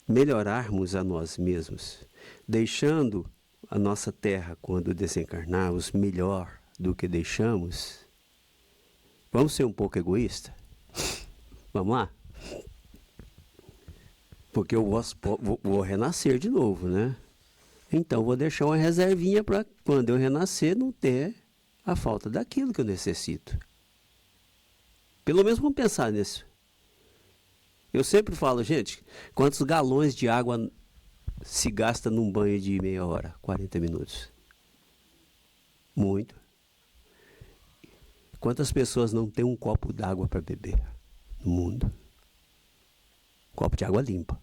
melhorarmos a nós mesmos, deixando a nossa terra, quando desencarnarmos, melhor do que deixamos, vamos ser um pouco egoístas? Vamos lá? Porque eu vou renascer de novo, né? Então, vou deixar uma reservinha para quando eu renascer não ter a falta daquilo que eu necessito. Pelo menos vamos pensar nisso. Eu sempre falo, gente, quantos galões de água se gasta num banho de meia hora, 40 minutos? Muito. Quantas pessoas não têm um copo d'água para beber no mundo? Copo de água limpa.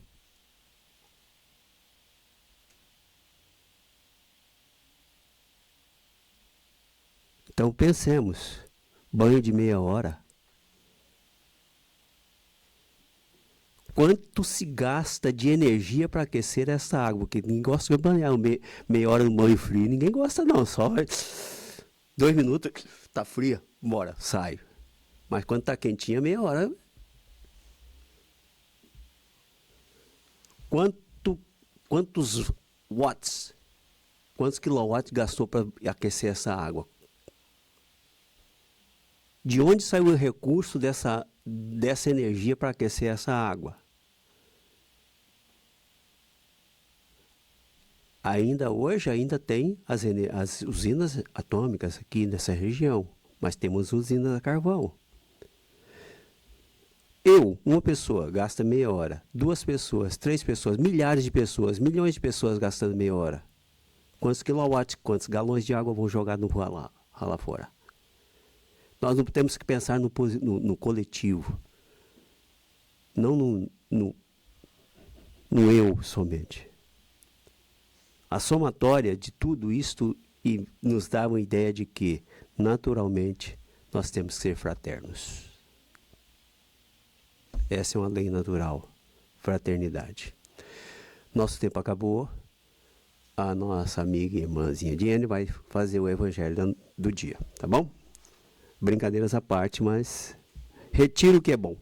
Então pensemos, banho de meia hora. Quanto se gasta de energia para aquecer essa água? Porque ninguém gosta de banhar meia hora no banho frio. Ninguém gosta não, só 2 minutos, tá fria, bora, sai. Mas quando tá quentinha, meia hora. Quantos watts, quantos quilowatts gastou para aquecer essa água? De onde saiu o recurso dessa energia para aquecer essa água? Ainda hoje, tem as usinas atômicas aqui nessa região, mas temos usinas a carvão. Uma pessoa gasta meia hora, 2 pessoas, 3 pessoas, milhares de pessoas, milhões de pessoas gastando meia hora. Quantos quilowatts, quantos galões de água vão jogar no lá fora? Nós não temos que pensar no coletivo, não no eu somente. A somatória de tudo isto nos dá uma ideia de que, naturalmente, nós temos que ser fraternos. Essa é uma lei natural, fraternidade. Nosso tempo acabou. A nossa amiga e irmãzinha Diane vai fazer o evangelho do dia, tá bom? Brincadeiras à parte, mas retiro o que é bom.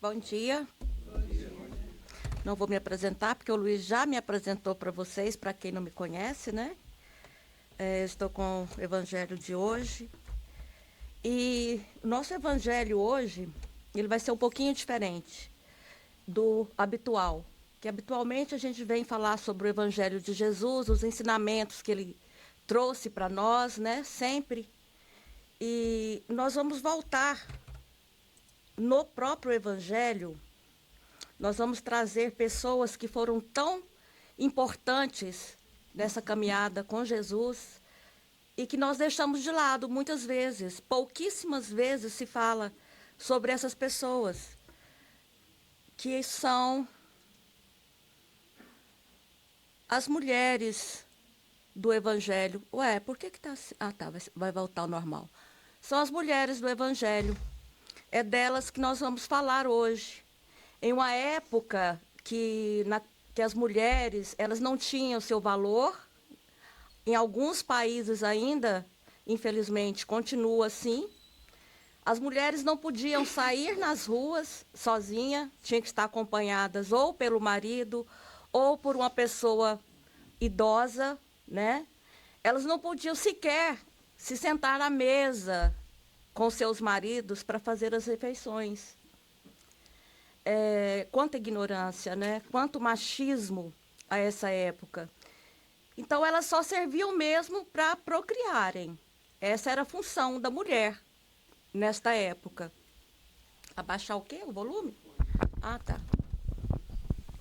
Bom dia. Não vou me apresentar, porque o Luiz já me apresentou para vocês, para quem não me conhece, né? Estou com o evangelho de hoje. E o nosso evangelho hoje, ele vai ser um pouquinho diferente do habitual. Que habitualmente a gente vem falar sobre o evangelho de Jesus, os ensinamentos que ele trouxe para nós, né? Sempre. E nós vamos voltar no próprio evangelho. Nós vamos trazer pessoas que foram tão importantes nessa caminhada com Jesus e que nós deixamos de lado muitas vezes. Pouquíssimas vezes se fala sobre essas pessoas, que são as mulheres do evangelho. Ué, por que está assim? Ah, tá, vai voltar ao normal. São as mulheres do evangelho. É delas que nós vamos falar hoje. Em uma época que as mulheres elas não tinham seu valor, em alguns países ainda, infelizmente, continua assim. As mulheres não podiam sair nas ruas sozinha, tinham que estar acompanhadas ou pelo marido ou por uma pessoa idosa, né? Elas não podiam sequer se sentar à mesa com seus maridos para fazer as refeições. Quanta ignorância, né? Quanto machismo a essa época. Então, elas só serviam mesmo para procriarem. Essa era a função da mulher nesta época. Abaixar o quê? O volume? Ah, tá.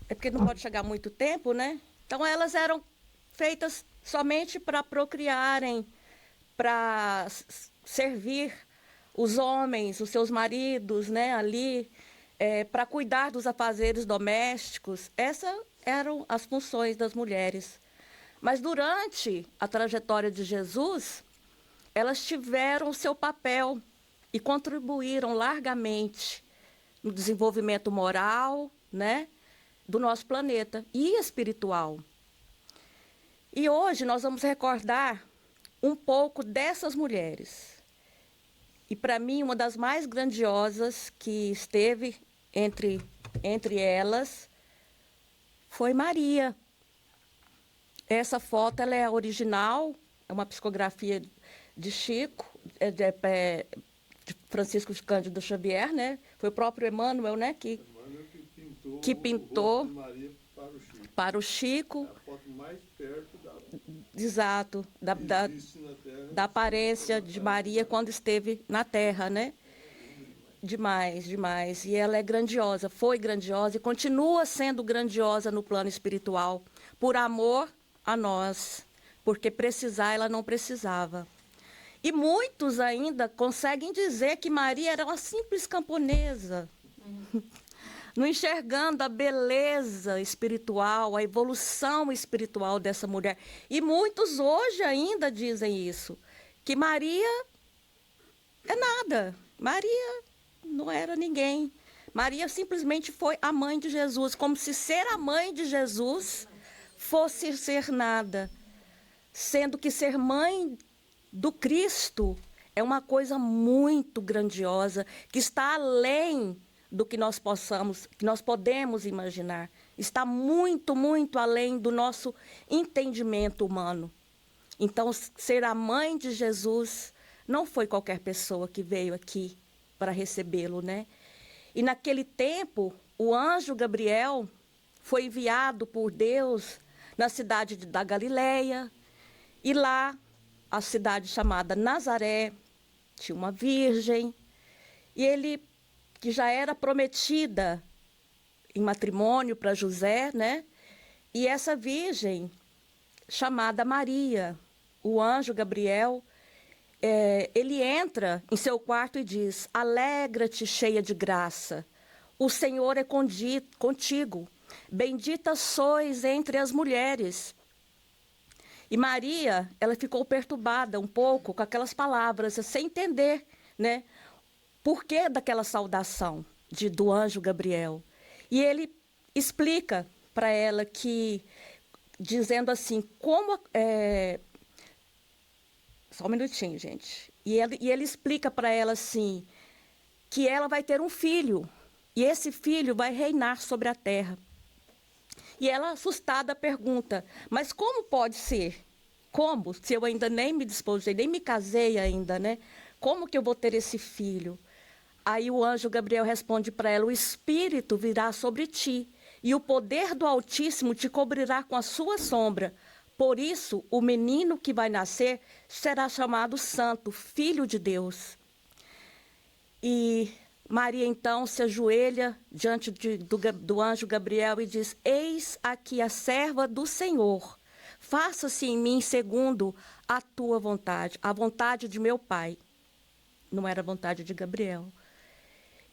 É porque não pode chegar muito tempo, né? Então, elas eram feitas somente para procriarem, para servir os homens, os seus maridos, né, ali, para cuidar dos afazeres domésticos. Essas eram as funções das mulheres. Mas durante a trajetória de Jesus, elas tiveram o seu papel e contribuíram largamente no desenvolvimento moral, né, do nosso planeta e espiritual. E hoje nós vamos recordar um pouco dessas mulheres. E, para mim, uma das mais grandiosas que esteve entre elas foi Maria. Essa foto ela é original, é uma psicografia de Chico, de Francisco Cândido Xavier, né? Foi o próprio Emmanuel, né, que pintou o rosto de Maria para o Chico. É a foto mais perto Exato, da aparência de Maria quando esteve na Terra, né? Demais, demais. E ela é grandiosa, foi grandiosa e continua sendo grandiosa no plano espiritual, por amor a nós, porque precisar ela não precisava. E muitos ainda conseguem dizer que Maria era uma simples camponesa, não enxergando a beleza espiritual, a evolução espiritual dessa mulher. E muitos hoje ainda dizem isso, que Maria é nada, Maria não era ninguém. Maria simplesmente foi a mãe de Jesus, como se ser a mãe de Jesus fosse ser nada, sendo que ser mãe do Cristo é uma coisa muito grandiosa, que está além do que nós podemos imaginar. está muito, muito além do nosso entendimento humano. Então, ser a mãe de Jesus não foi qualquer pessoa que veio aqui para recebê-lo, né? E naquele tempo, o anjo Gabriel foi enviado por Deus na cidade da Galileia, e lá, a cidade chamada Nazaré, tinha uma virgem, e ele, que já era prometida em matrimônio para José, né? E essa virgem, chamada Maria, o anjo Gabriel, ele entra em seu quarto e diz: alegra-te, cheia de graça, o Senhor é contigo, bendita sois entre as mulheres. E Maria, ela ficou perturbada um pouco com aquelas palavras, sem entender, né, por que daquela saudação do anjo Gabriel. E ele explica para ela que, dizendo assim, só um minutinho, gente. E ele explica para ela assim, que ela vai ter um filho, e esse filho vai reinar sobre a terra. E ela, assustada, pergunta: mas como pode ser? Como? Se eu ainda nem me despojei, nem me casei ainda, né? Como que eu vou ter esse filho? Aí o anjo Gabriel responde para ela: o Espírito virá sobre ti, e o poder do Altíssimo te cobrirá com a sua sombra. Por isso, o menino que vai nascer será chamado Santo, Filho de Deus. E Maria, então, se ajoelha diante do anjo Gabriel e diz: eis aqui a serva do Senhor. Faça-se em mim segundo a tua vontade, a vontade de meu Pai. Não era a vontade de Gabriel.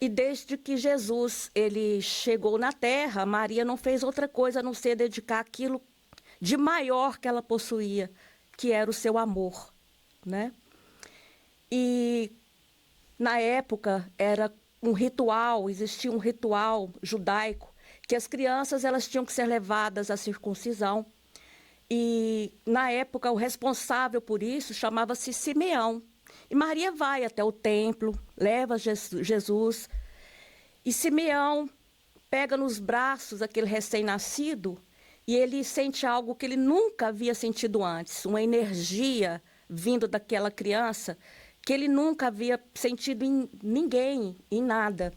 E desde que Jesus ele chegou na terra, Maria não fez outra coisa a não ser dedicar aquilo de maior que ela possuía, que era o seu amor, né? E na época era um ritual, existia um ritual judaico, que as crianças elas tinham que ser levadas à circuncisão. E na época o responsável por isso chamava-se Simeão. E Maria vai até o templo, leva Jesus, e Simeão pega nos braços aquele recém-nascido, e ele sente algo que ele nunca havia sentido antes, uma energia vindo daquela criança que ele nunca havia sentido em ninguém, em nada.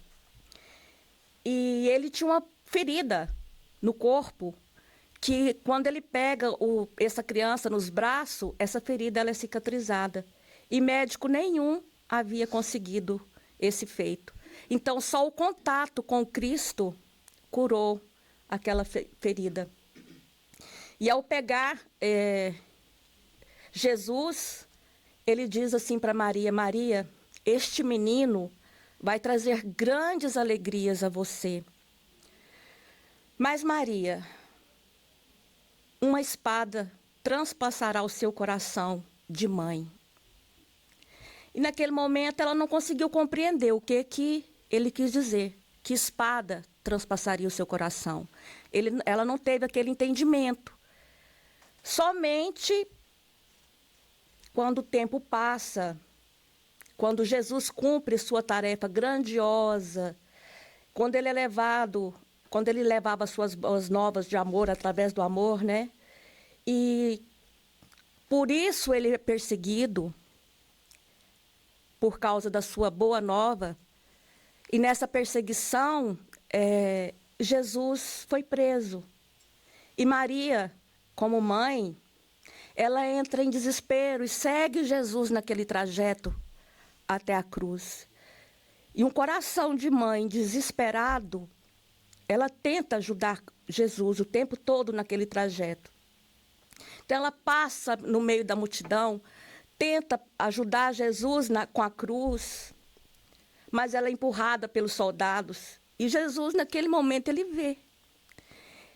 E ele tinha uma ferida no corpo, que quando ele pega essa criança nos braços, essa ferida ela é cicatrizada. E médico nenhum havia conseguido esse feito. Então, só o contato com Cristo curou aquela ferida. E ao pegar Jesus, ele diz assim para Maria: Maria, este menino vai trazer grandes alegrias a você. Mas Maria, uma espada transpassará o seu coração de mãe. E naquele momento ela não conseguiu compreender o que ele quis dizer, que espada transpassaria o seu coração. Ela não teve aquele entendimento. Somente quando o tempo passa, quando Jesus cumpre sua tarefa grandiosa, quando ele levava suas boas novas de amor através do amor, né? E por isso ele é perseguido, por causa da sua boa nova. E nessa perseguição, Jesus foi preso. E Maria, como mãe, ela entra em desespero e segue Jesus naquele trajeto até a cruz. E um coração de mãe desesperado, ela tenta ajudar Jesus o tempo todo naquele trajeto. Então ela passa no meio da multidão, tenta ajudar Jesus com a cruz, mas ela é empurrada pelos soldados. E Jesus, naquele momento, ele vê.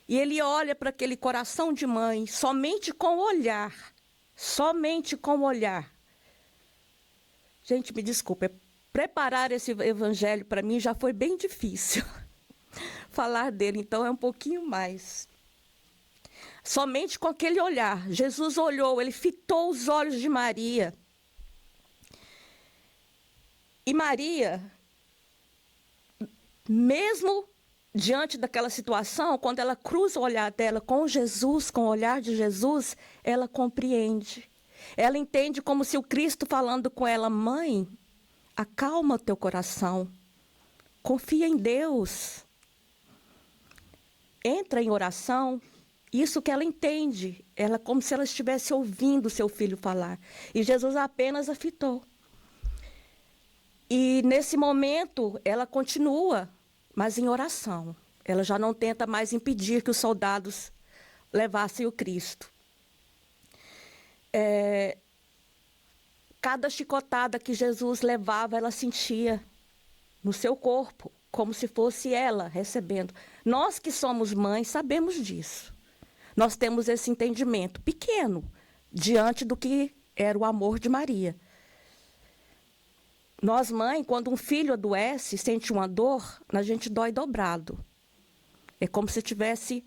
E ele olha para aquele coração de mãe, somente com o olhar. Somente com o olhar. Gente, me desculpa, preparar esse evangelho para mim já foi bem difícil. Falar dele, então, é um pouquinho mais. Somente com aquele olhar. Jesus olhou, ele fitou os olhos de Maria. E Maria, mesmo diante daquela situação, quando ela cruza o olhar dela com Jesus, com o olhar de Jesus, ela compreende. Ela entende como se o Cristo falando com ela: mãe, acalma o teu coração, confia em Deus, entra em oração. Isso que ela entende, ela como se ela estivesse ouvindo seu filho falar. E Jesus apenas a fitou. E nesse momento, ela continua, mas em oração. Ela já não tenta mais impedir que os soldados levassem o Cristo. Cada chicotada que Jesus levava, ela sentia no seu corpo, como se fosse ela recebendo. Nós que somos mães sabemos disso. Nós temos esse entendimento pequeno diante do que era o amor de Maria. Nós, mãe, quando um filho adoece, sente uma dor, a gente dói dobrado. É como se estivesse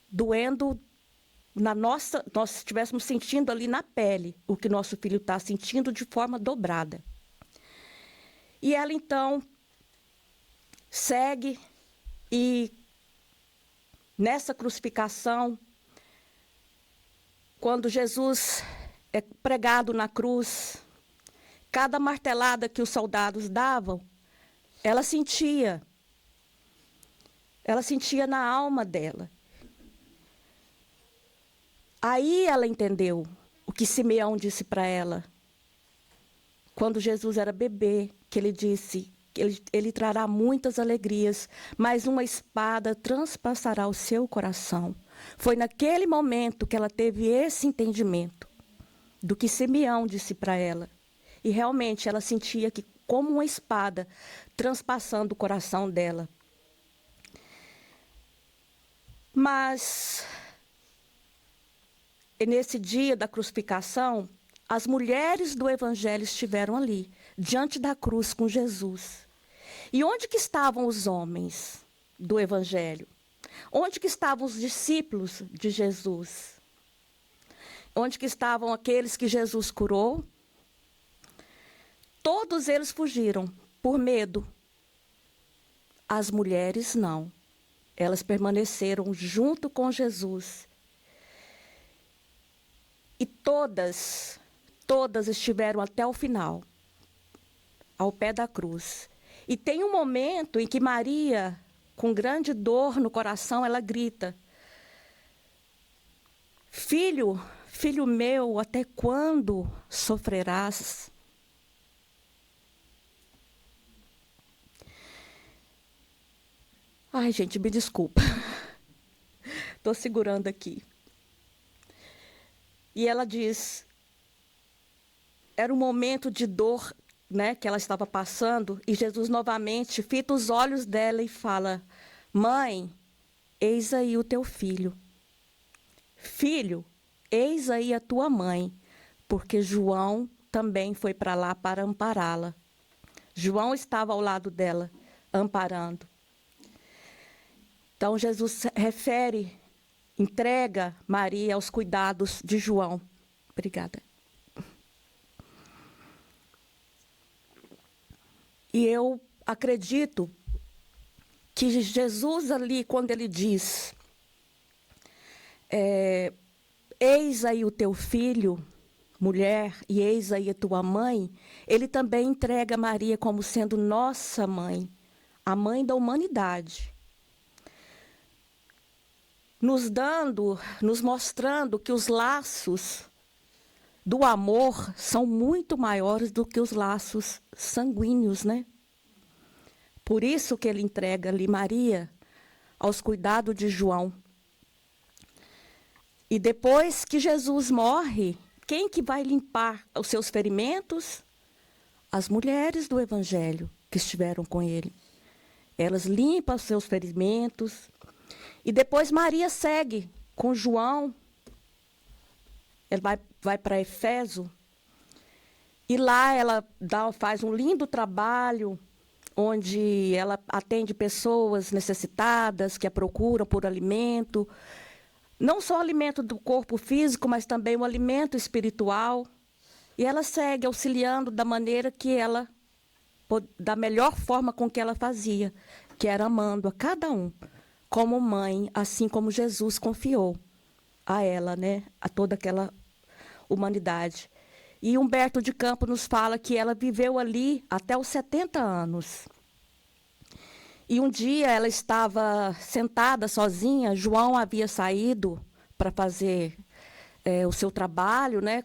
doendo nós estivéssemos sentindo ali na pele o que nosso filho está sentindo de forma dobrada. E ela, então, segue e, nessa crucificação, quando Jesus é pregado na cruz, cada martelada que os soldados davam, ela sentia na alma dela. Aí ela entendeu o que Simeão disse para ela, quando Jesus era bebê, que ele disse que ele trará muitas alegrias, mas uma espada transpassará o seu coração. Foi naquele momento que ela teve esse entendimento do que Simeão disse para ela. E realmente ela sentia que como uma espada transpassando o coração dela. Mas nesse dia da crucificação, as mulheres do Evangelho estiveram ali, diante da cruz com Jesus. E onde que estavam os homens do Evangelho? Onde que estavam os discípulos de Jesus? Onde que estavam aqueles que Jesus curou? Todos eles fugiram por medo. As mulheres não. Elas permaneceram junto com Jesus. E todas estiveram até o final, ao pé da cruz. E tem um momento em que Maria, com grande dor no coração, ela grita: Filho meu, até quando sofrerás? Ai, gente, me desculpa. Estou segurando aqui. E ela diz, era um momento de dor, né, que ela estava passando, e Jesus novamente fita os olhos dela e fala: Mãe, eis aí o teu filho. Filho, eis aí a tua mãe, porque João também foi para lá para ampará-la. João estava ao lado dela, amparando. Então, Jesus entrega Maria aos cuidados de João. Obrigada. E eu acredito que Jesus ali, quando ele diz, eis aí o teu filho, mulher, e eis aí a tua mãe, ele também entrega Maria como sendo nossa mãe, a mãe da humanidade. Nos mostrando que os laços do amor são muito maiores do que os laços sanguíneos, né? Por isso que ele entrega ali Maria aos cuidados de João. E depois que Jesus morre, quem que vai limpar os seus ferimentos? As mulheres do Evangelho que estiveram com ele. Elas limpam os seus ferimentos. E depois Maria segue com João. Ele vai para Éfeso. E lá ela faz um lindo trabalho, onde ela atende pessoas necessitadas, que a procuram por alimento. Não só o alimento do corpo físico, mas também o alimento espiritual. E ela segue auxiliando da maneira que ela, da melhor forma com que ela fazia. que era amando a cada um como mãe, assim como Jesus confiou a ela, né, a toda aquela humanidade. E Humberto de Campos nos fala que ela viveu ali até os 70 anos. E um dia ela estava sentada sozinha, João havia saído para fazer o seu trabalho, né,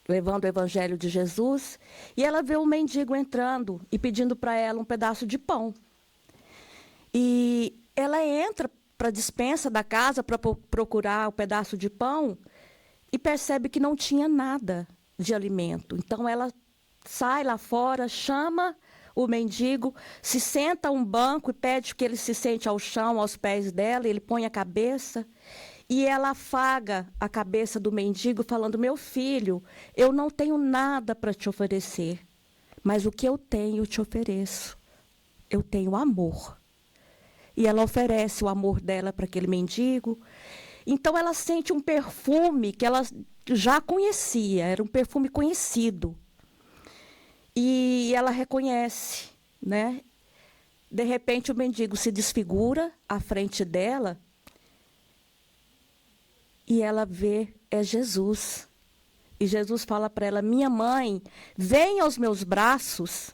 levando o evangelho de Jesus, e ela vê um mendigo entrando e pedindo para ela um pedaço de pão. E ela entra para a despensa da casa para procurar o pedaço de pão e percebe que não tinha nada de alimento. Então ela sai lá fora, chama o mendigo, se senta a um banco e pede que ele se sente ao chão, aos pés dela, ele põe a cabeça e ela afaga a cabeça do mendigo, falando: meu filho, eu não tenho nada para te oferecer, mas o que eu tenho eu te ofereço. Eu tenho amor. E ela oferece o amor dela para aquele mendigo. Então ela sente um perfume que ela já conhecia, era um perfume conhecido. E ela reconhece, né? De repente o mendigo se desfigura à frente dela e ela vê, é Jesus. E Jesus fala para ela: minha mãe, vem aos meus braços.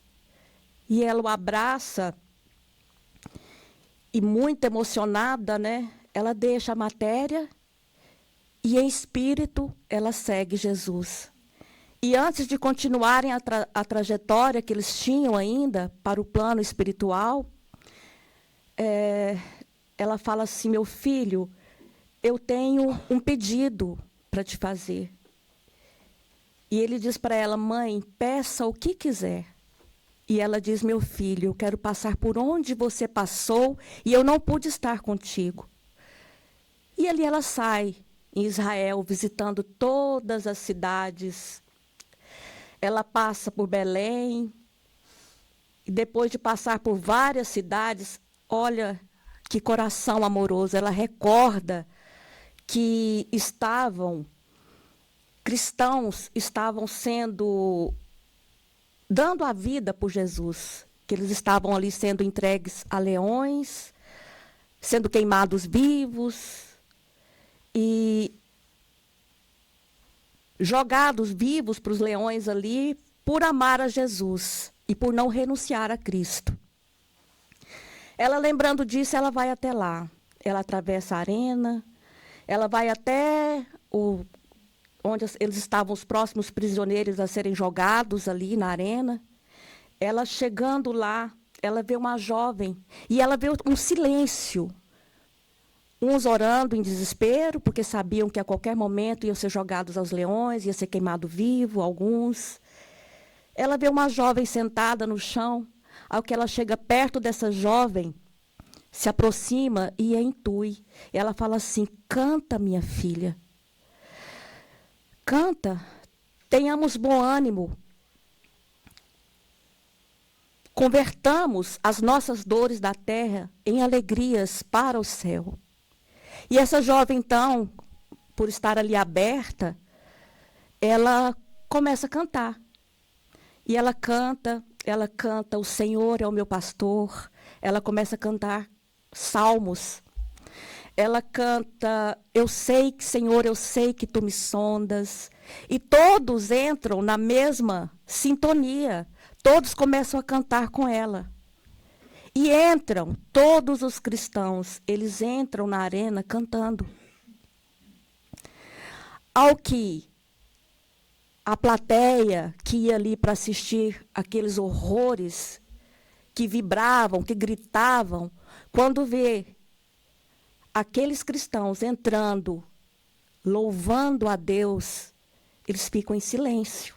E ela o abraça e, muito emocionada, né? Ela deixa a matéria e, em espírito, ela segue Jesus. E antes de continuarem a trajetória que eles tinham ainda para o plano espiritual, ela fala assim: meu filho, eu tenho um pedido para te fazer. E ele diz para ela: mãe, peça o que quiser. E ela diz: meu filho, eu quero passar por onde você passou e eu não pude estar contigo. E ali ela sai em Israel, visitando todas as cidades. Ela passa por Belém, e depois de passar por várias cidades, olha que coração amoroso, ela recorda que cristãos estavam dando a vida por Jesus, que eles estavam ali sendo entregues a leões, sendo queimados vivos e jogados vivos para os leões ali, por amar a Jesus e por não renunciar a Cristo. Ela, lembrando disso, ela vai até lá. Ela atravessa a arena, ela vai até onde eles estavam, os próximos prisioneiros a serem jogados ali na arena. Ela, chegando lá, ela vê uma jovem e ela vê um silêncio. Uns orando em desespero, porque sabiam que a qualquer momento iam ser jogados aos leões, ia ser queimado vivo, alguns. Ela vê uma jovem sentada no chão. Ao que ela chega perto dessa jovem, se aproxima e a intui. Ela fala assim: canta, minha filha. Canta, tenhamos bom ânimo. Convertamos as nossas dores da terra em alegrias para o céu. E essa jovem, então, por estar ali aberta, ela começa a cantar. E ela canta, o Senhor é o meu pastor. Ela começa a cantar salmos. Ela canta, eu sei que, Senhor, eu sei que tu me sondas. E todos entram na mesma sintonia. Todos começam a cantar com ela. E entram, todos os cristãos, eles entram na arena cantando. Ao que a plateia que ia ali para assistir aqueles horrores, que vibravam, que gritavam, quando vê aqueles cristãos entrando, louvando a Deus, eles ficam em silêncio.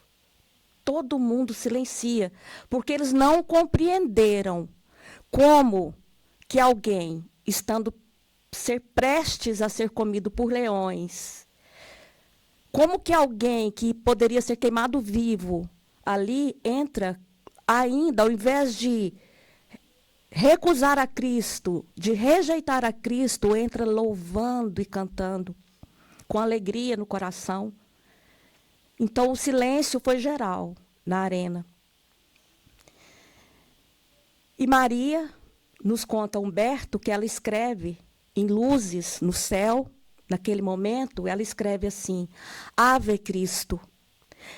Todo mundo silencia, porque eles não compreenderam como que alguém, ser prestes a ser comido por leões, como que alguém que poderia ser queimado vivo, ali entra ainda, ao invés de recusar a Cristo, de rejeitar a Cristo, entra louvando e cantando, com alegria no coração. Então o silêncio foi geral na arena. E Maria, nos conta Humberto que ela escreve em luzes no céu, naquele momento, ela escreve assim: Ave Cristo,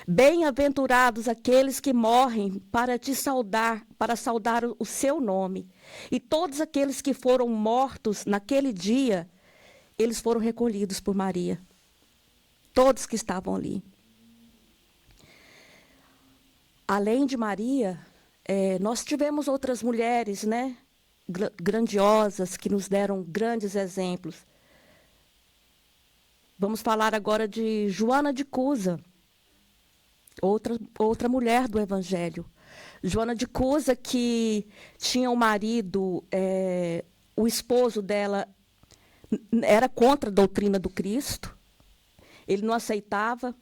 bem-aventurados aqueles que morrem para te saudar, para saudar o seu nome. E todos aqueles que foram mortos naquele dia, eles foram recolhidos por Maria. Todos que estavam ali. Além de Maria, nós tivemos outras mulheres, né, grandiosas, que nos deram grandes exemplos. Vamos falar agora de Joana de Cusa, outra mulher do Evangelho. Joana de Cusa, que tinha um marido, o esposo dela era contra a doutrina do Cristo, ele não aceitava,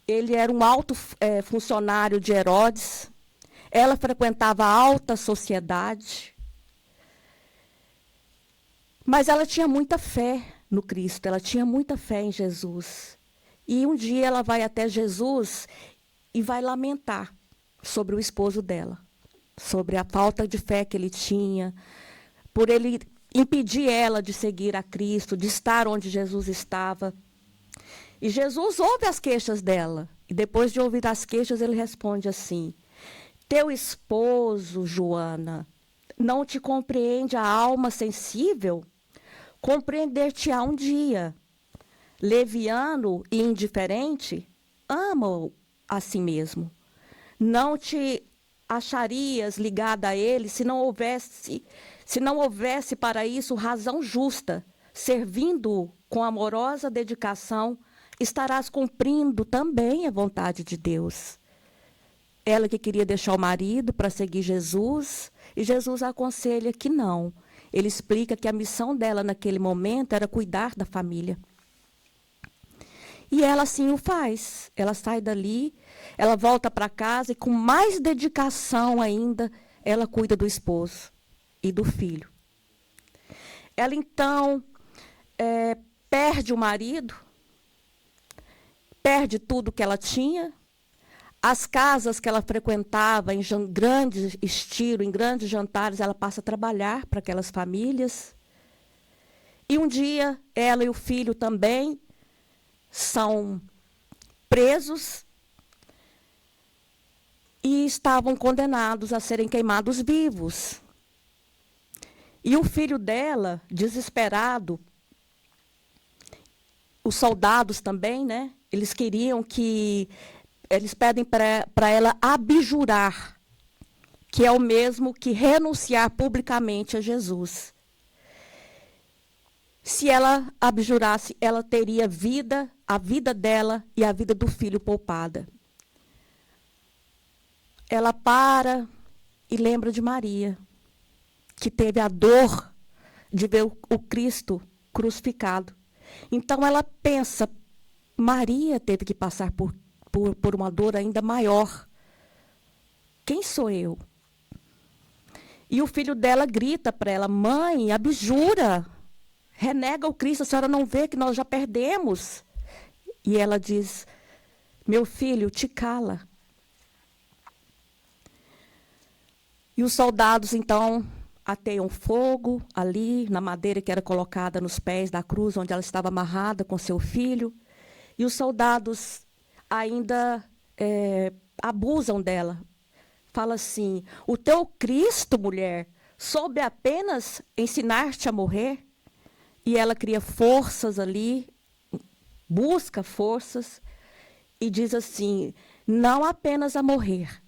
ele era um alto funcionário de Herodes, ela frequentava a alta sociedade, mas ela tinha muita fé no Cristo, ela tinha muita fé em Jesus. E um dia ela vai até Jesus e vai lamentar sobre o esposo dela, sobre a falta de fé que ele tinha, por ele impedir ela de seguir a Cristo, de estar onde Jesus estava. E Jesus ouve as queixas dela, e depois de ouvir as queixas, ele responde assim: teu esposo, Joana, não te compreende a alma sensível? Compreender-te-á um dia. Leviano e indiferente, ama-o a si mesmo. Não te acharias ligada a ele se não houvesse para isso razão justa. Servindo-o com amorosa dedicação, estarás cumprindo também a vontade de Deus. Ela que queria deixar o marido para seguir Jesus, e Jesus aconselha que não. Ele explica que a missão dela naquele momento era cuidar da família. E ela assim o faz. Ela sai dali, ela volta para casa e com mais dedicação ainda, ela cuida do esposo e do filho. Ela então perde o marido, perde tudo que ela tinha, as casas que ela frequentava em grande estilo, em grandes jantares, ela passa a trabalhar para aquelas famílias. E um dia, ela e o filho também são presos e estavam condenados a serem queimados vivos. E o filho dela, desesperado, os soldados também, né? Eles pedem para ela abjurar, que é o mesmo que renunciar publicamente a Jesus. Se ela abjurasse, ela teria a vida dela e a vida do filho poupada. Ela para e lembra de Maria, que teve a dor de ver o Cristo crucificado. Então ela pensa, Maria teve que passar por uma dor ainda maior. Quem sou eu? E o filho dela grita para ela, mãe, abjura, renega o Cristo, a senhora não vê que nós já perdemos? E ela diz, meu filho, te cala. E os soldados, então, ateiam fogo ali, na madeira que era colocada nos pés da cruz, onde ela estava amarrada com seu filho. E os soldados ainda abusam dela. Fala assim, o teu Cristo, mulher, soube apenas ensinar-te a morrer? E ela cria forças ali, busca forças, e diz assim, não apenas a morrer,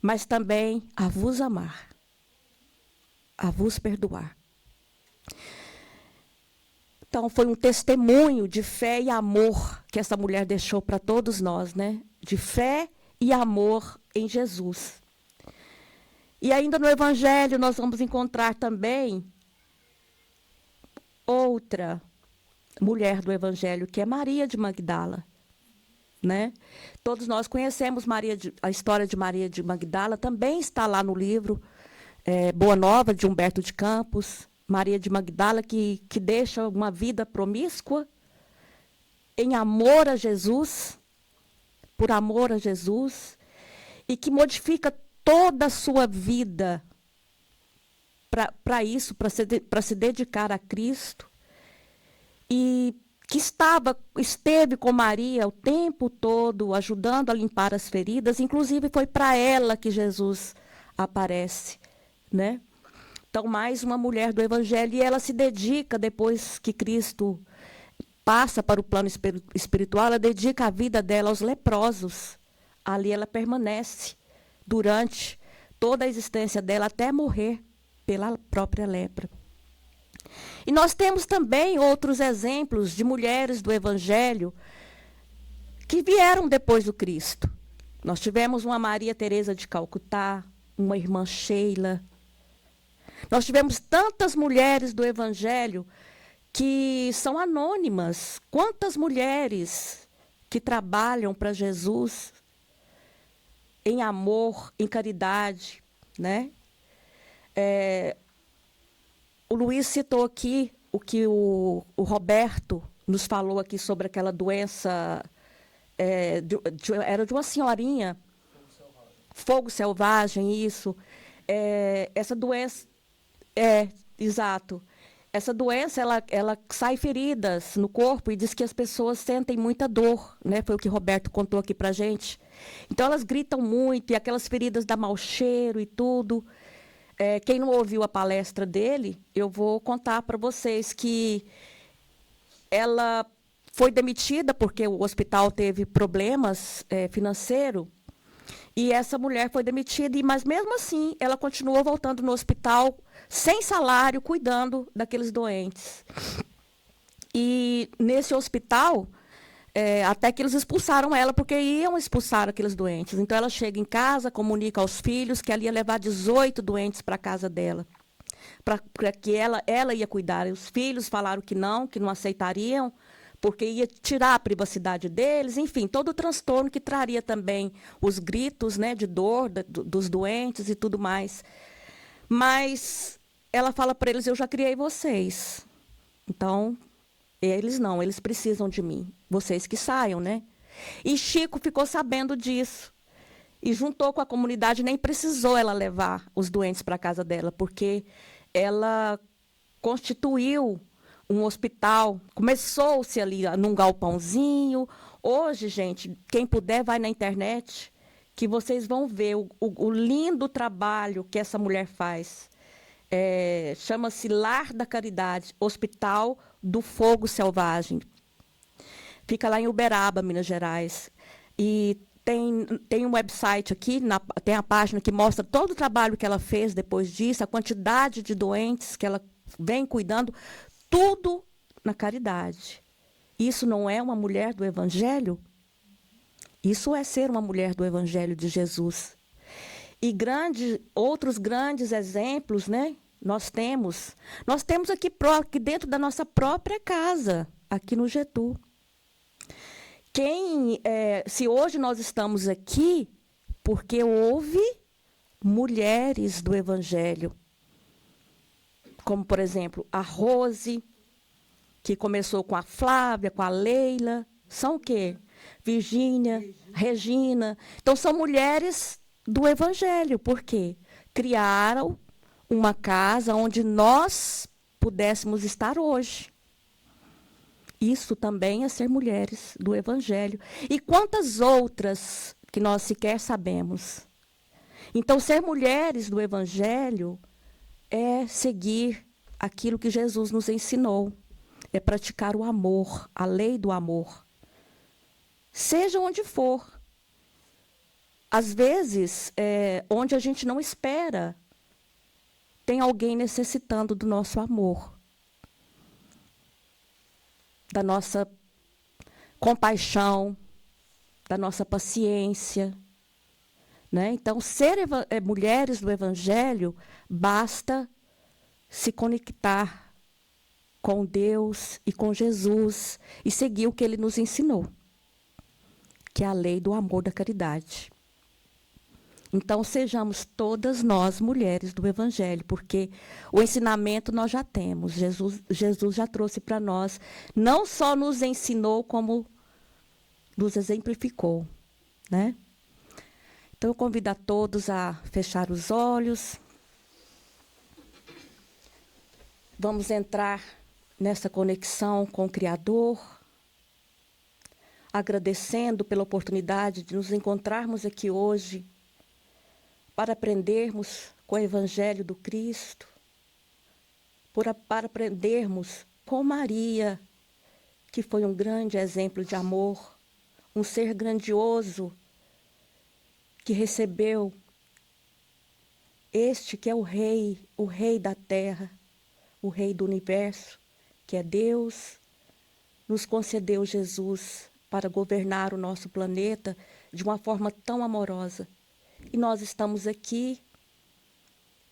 mas também a vos amar, a vos perdoar. Então, foi um testemunho de fé e amor que essa mulher deixou para todos nós, né? De fé e amor em Jesus. E ainda no Evangelho nós vamos encontrar também outra mulher do Evangelho, que é Maria de Magdala, né? Todos nós conhecemos a história de Maria de Magdala, também está lá no livro Boa Nova, de Humberto de Campos. Maria de Magdala, que deixa uma vida promíscua em amor a Jesus, por amor a Jesus, e que modifica toda a sua vida para isso, para se dedicar a Cristo, e que esteve com Maria o tempo todo, ajudando a limpar as feridas. Inclusive, foi para ela que Jesus aparece, né? Então, mais uma mulher do Evangelho, e ela se dedica, depois que Cristo passa para o plano espiritual, ela dedica a vida dela aos leprosos. Ali ela permanece durante toda a existência dela, até morrer pela própria lepra. E nós temos também outros exemplos de mulheres do Evangelho que vieram depois do Cristo. Nós tivemos uma Maria Teresa de Calcutá, uma irmã Sheila. Nós tivemos tantas mulheres do Evangelho que são anônimas. Quantas mulheres que trabalham para Jesus em amor, em caridade, né? O Luiz citou aqui o que o Roberto nos falou aqui sobre aquela doença, era de uma senhorinha, fogo selvagem, isso. Essa doença, exato. Essa doença, ela sai feridas no corpo e diz que as pessoas sentem muita dor, né? Foi o que o Roberto contou aqui para a gente. Então, elas gritam muito, e aquelas feridas dão mau cheiro e tudo. Quem não ouviu a palestra dele, eu vou contar para vocês que ela foi demitida porque o hospital teve problemas financeiros, e essa mulher foi demitida, mas mesmo assim ela continuou voltando no hospital sem salário, cuidando daqueles doentes. E nesse hospital, até que eles expulsaram ela, porque iam expulsar aqueles doentes. Então, ela chega em casa, comunica aos filhos que ela ia levar 18 doentes para a casa dela, para que ela ia cuidar. E os filhos falaram que não aceitariam, porque ia tirar a privacidade deles. Enfim, todo o transtorno que traria também os gritos, né, de dor dos doentes e tudo mais. Mas ela fala para eles: eu já criei vocês. Então, eles precisam de mim. Vocês que saiam, né? E Chico ficou sabendo disso. E juntou com a comunidade, nem precisou ela levar os doentes para a casa dela, porque ela constituiu um hospital, começou-se ali num galpãozinho. Hoje, gente, quem puder, vai na internet, que vocês vão ver o lindo trabalho que essa mulher faz. Chama-se Lar da Caridade, Hospital do Fogo Selvagem. Fica lá em Uberaba, Minas Gerais. E tem um website aqui, tem a página que mostra todo o trabalho que ela fez depois disso, a quantidade de doentes que ela vem cuidando, tudo na caridade. Isso não é uma mulher do Evangelho? Isso é ser uma mulher do Evangelho de Jesus. E outros grandes exemplos, né? Nós temos aqui dentro da nossa própria casa, aqui no Getú. Se hoje nós estamos aqui, porque houve mulheres do Evangelho, como, por exemplo, a Rose, que começou com a Flávia, com a Leila, são o quê? Virgínia, Regina. Então, são mulheres do Evangelho, porque criaram uma casa onde nós pudéssemos estar hoje. Isso também é ser mulheres do Evangelho. E quantas outras que nós sequer sabemos. Então, ser mulheres do Evangelho é seguir aquilo que Jesus nos ensinou. É praticar o amor, a lei do amor. Seja onde for. Às vezes, onde a gente não espera, tem alguém necessitando do nosso amor, da nossa compaixão, da nossa paciência, né? Então, ser mulheres do Evangelho, basta se conectar com Deus e com Jesus e seguir o que Ele nos ensinou, que é a lei do amor, da caridade. Então, sejamos todas nós mulheres do Evangelho, porque o ensinamento nós já temos. Jesus já trouxe para nós, não só nos ensinou, como nos exemplificou, né? Então, eu convido a todos a fechar os olhos. Vamos entrar nessa conexão com o Criador, agradecendo pela oportunidade de nos encontrarmos aqui hoje para aprendermos com o Evangelho do Cristo, para aprendermos com Maria, que foi um grande exemplo de amor, um ser grandioso que recebeu este que é o rei da terra, o rei do universo, que é Deus, nos concedeu Jesus para governar o nosso planeta de uma forma tão amorosa. E nós estamos aqui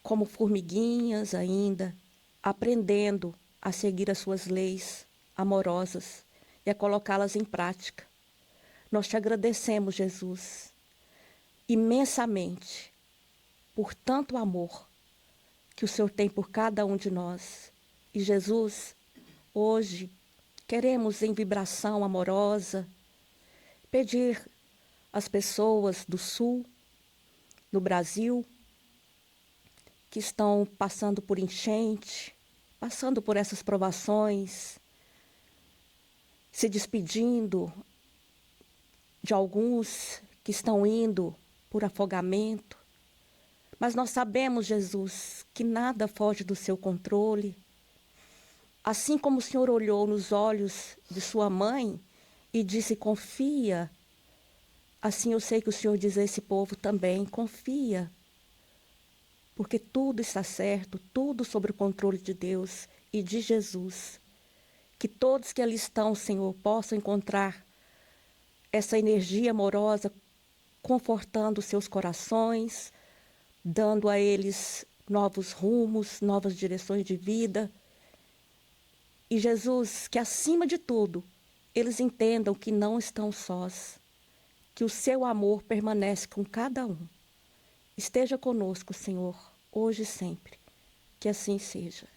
como formiguinhas ainda, aprendendo a seguir as suas leis amorosas e a colocá-las em prática. Nós te agradecemos, Jesus, imensamente, por tanto amor que o Senhor tem por cada um de nós. E Jesus, hoje, queremos em vibração amorosa pedir às pessoas do Sul, no Brasil, que estão passando por enchente, passando por essas provações, se despedindo de alguns que estão indo por afogamento. Mas nós sabemos, Jesus, que nada foge do seu controle. Assim como o Senhor olhou nos olhos de sua mãe e disse, confia, assim eu sei que o Senhor diz a esse povo também, confia. Porque tudo está certo, tudo sob o controle de Deus e de Jesus. Que todos que ali estão, Senhor, possam encontrar essa energia amorosa, confortando seus corações, dando a eles novos rumos, novas direções de vida. E Jesus, que acima de tudo, eles entendam que não estão sós, que o seu amor permanece com cada um. Esteja conosco, Senhor, hoje e sempre. Que assim seja.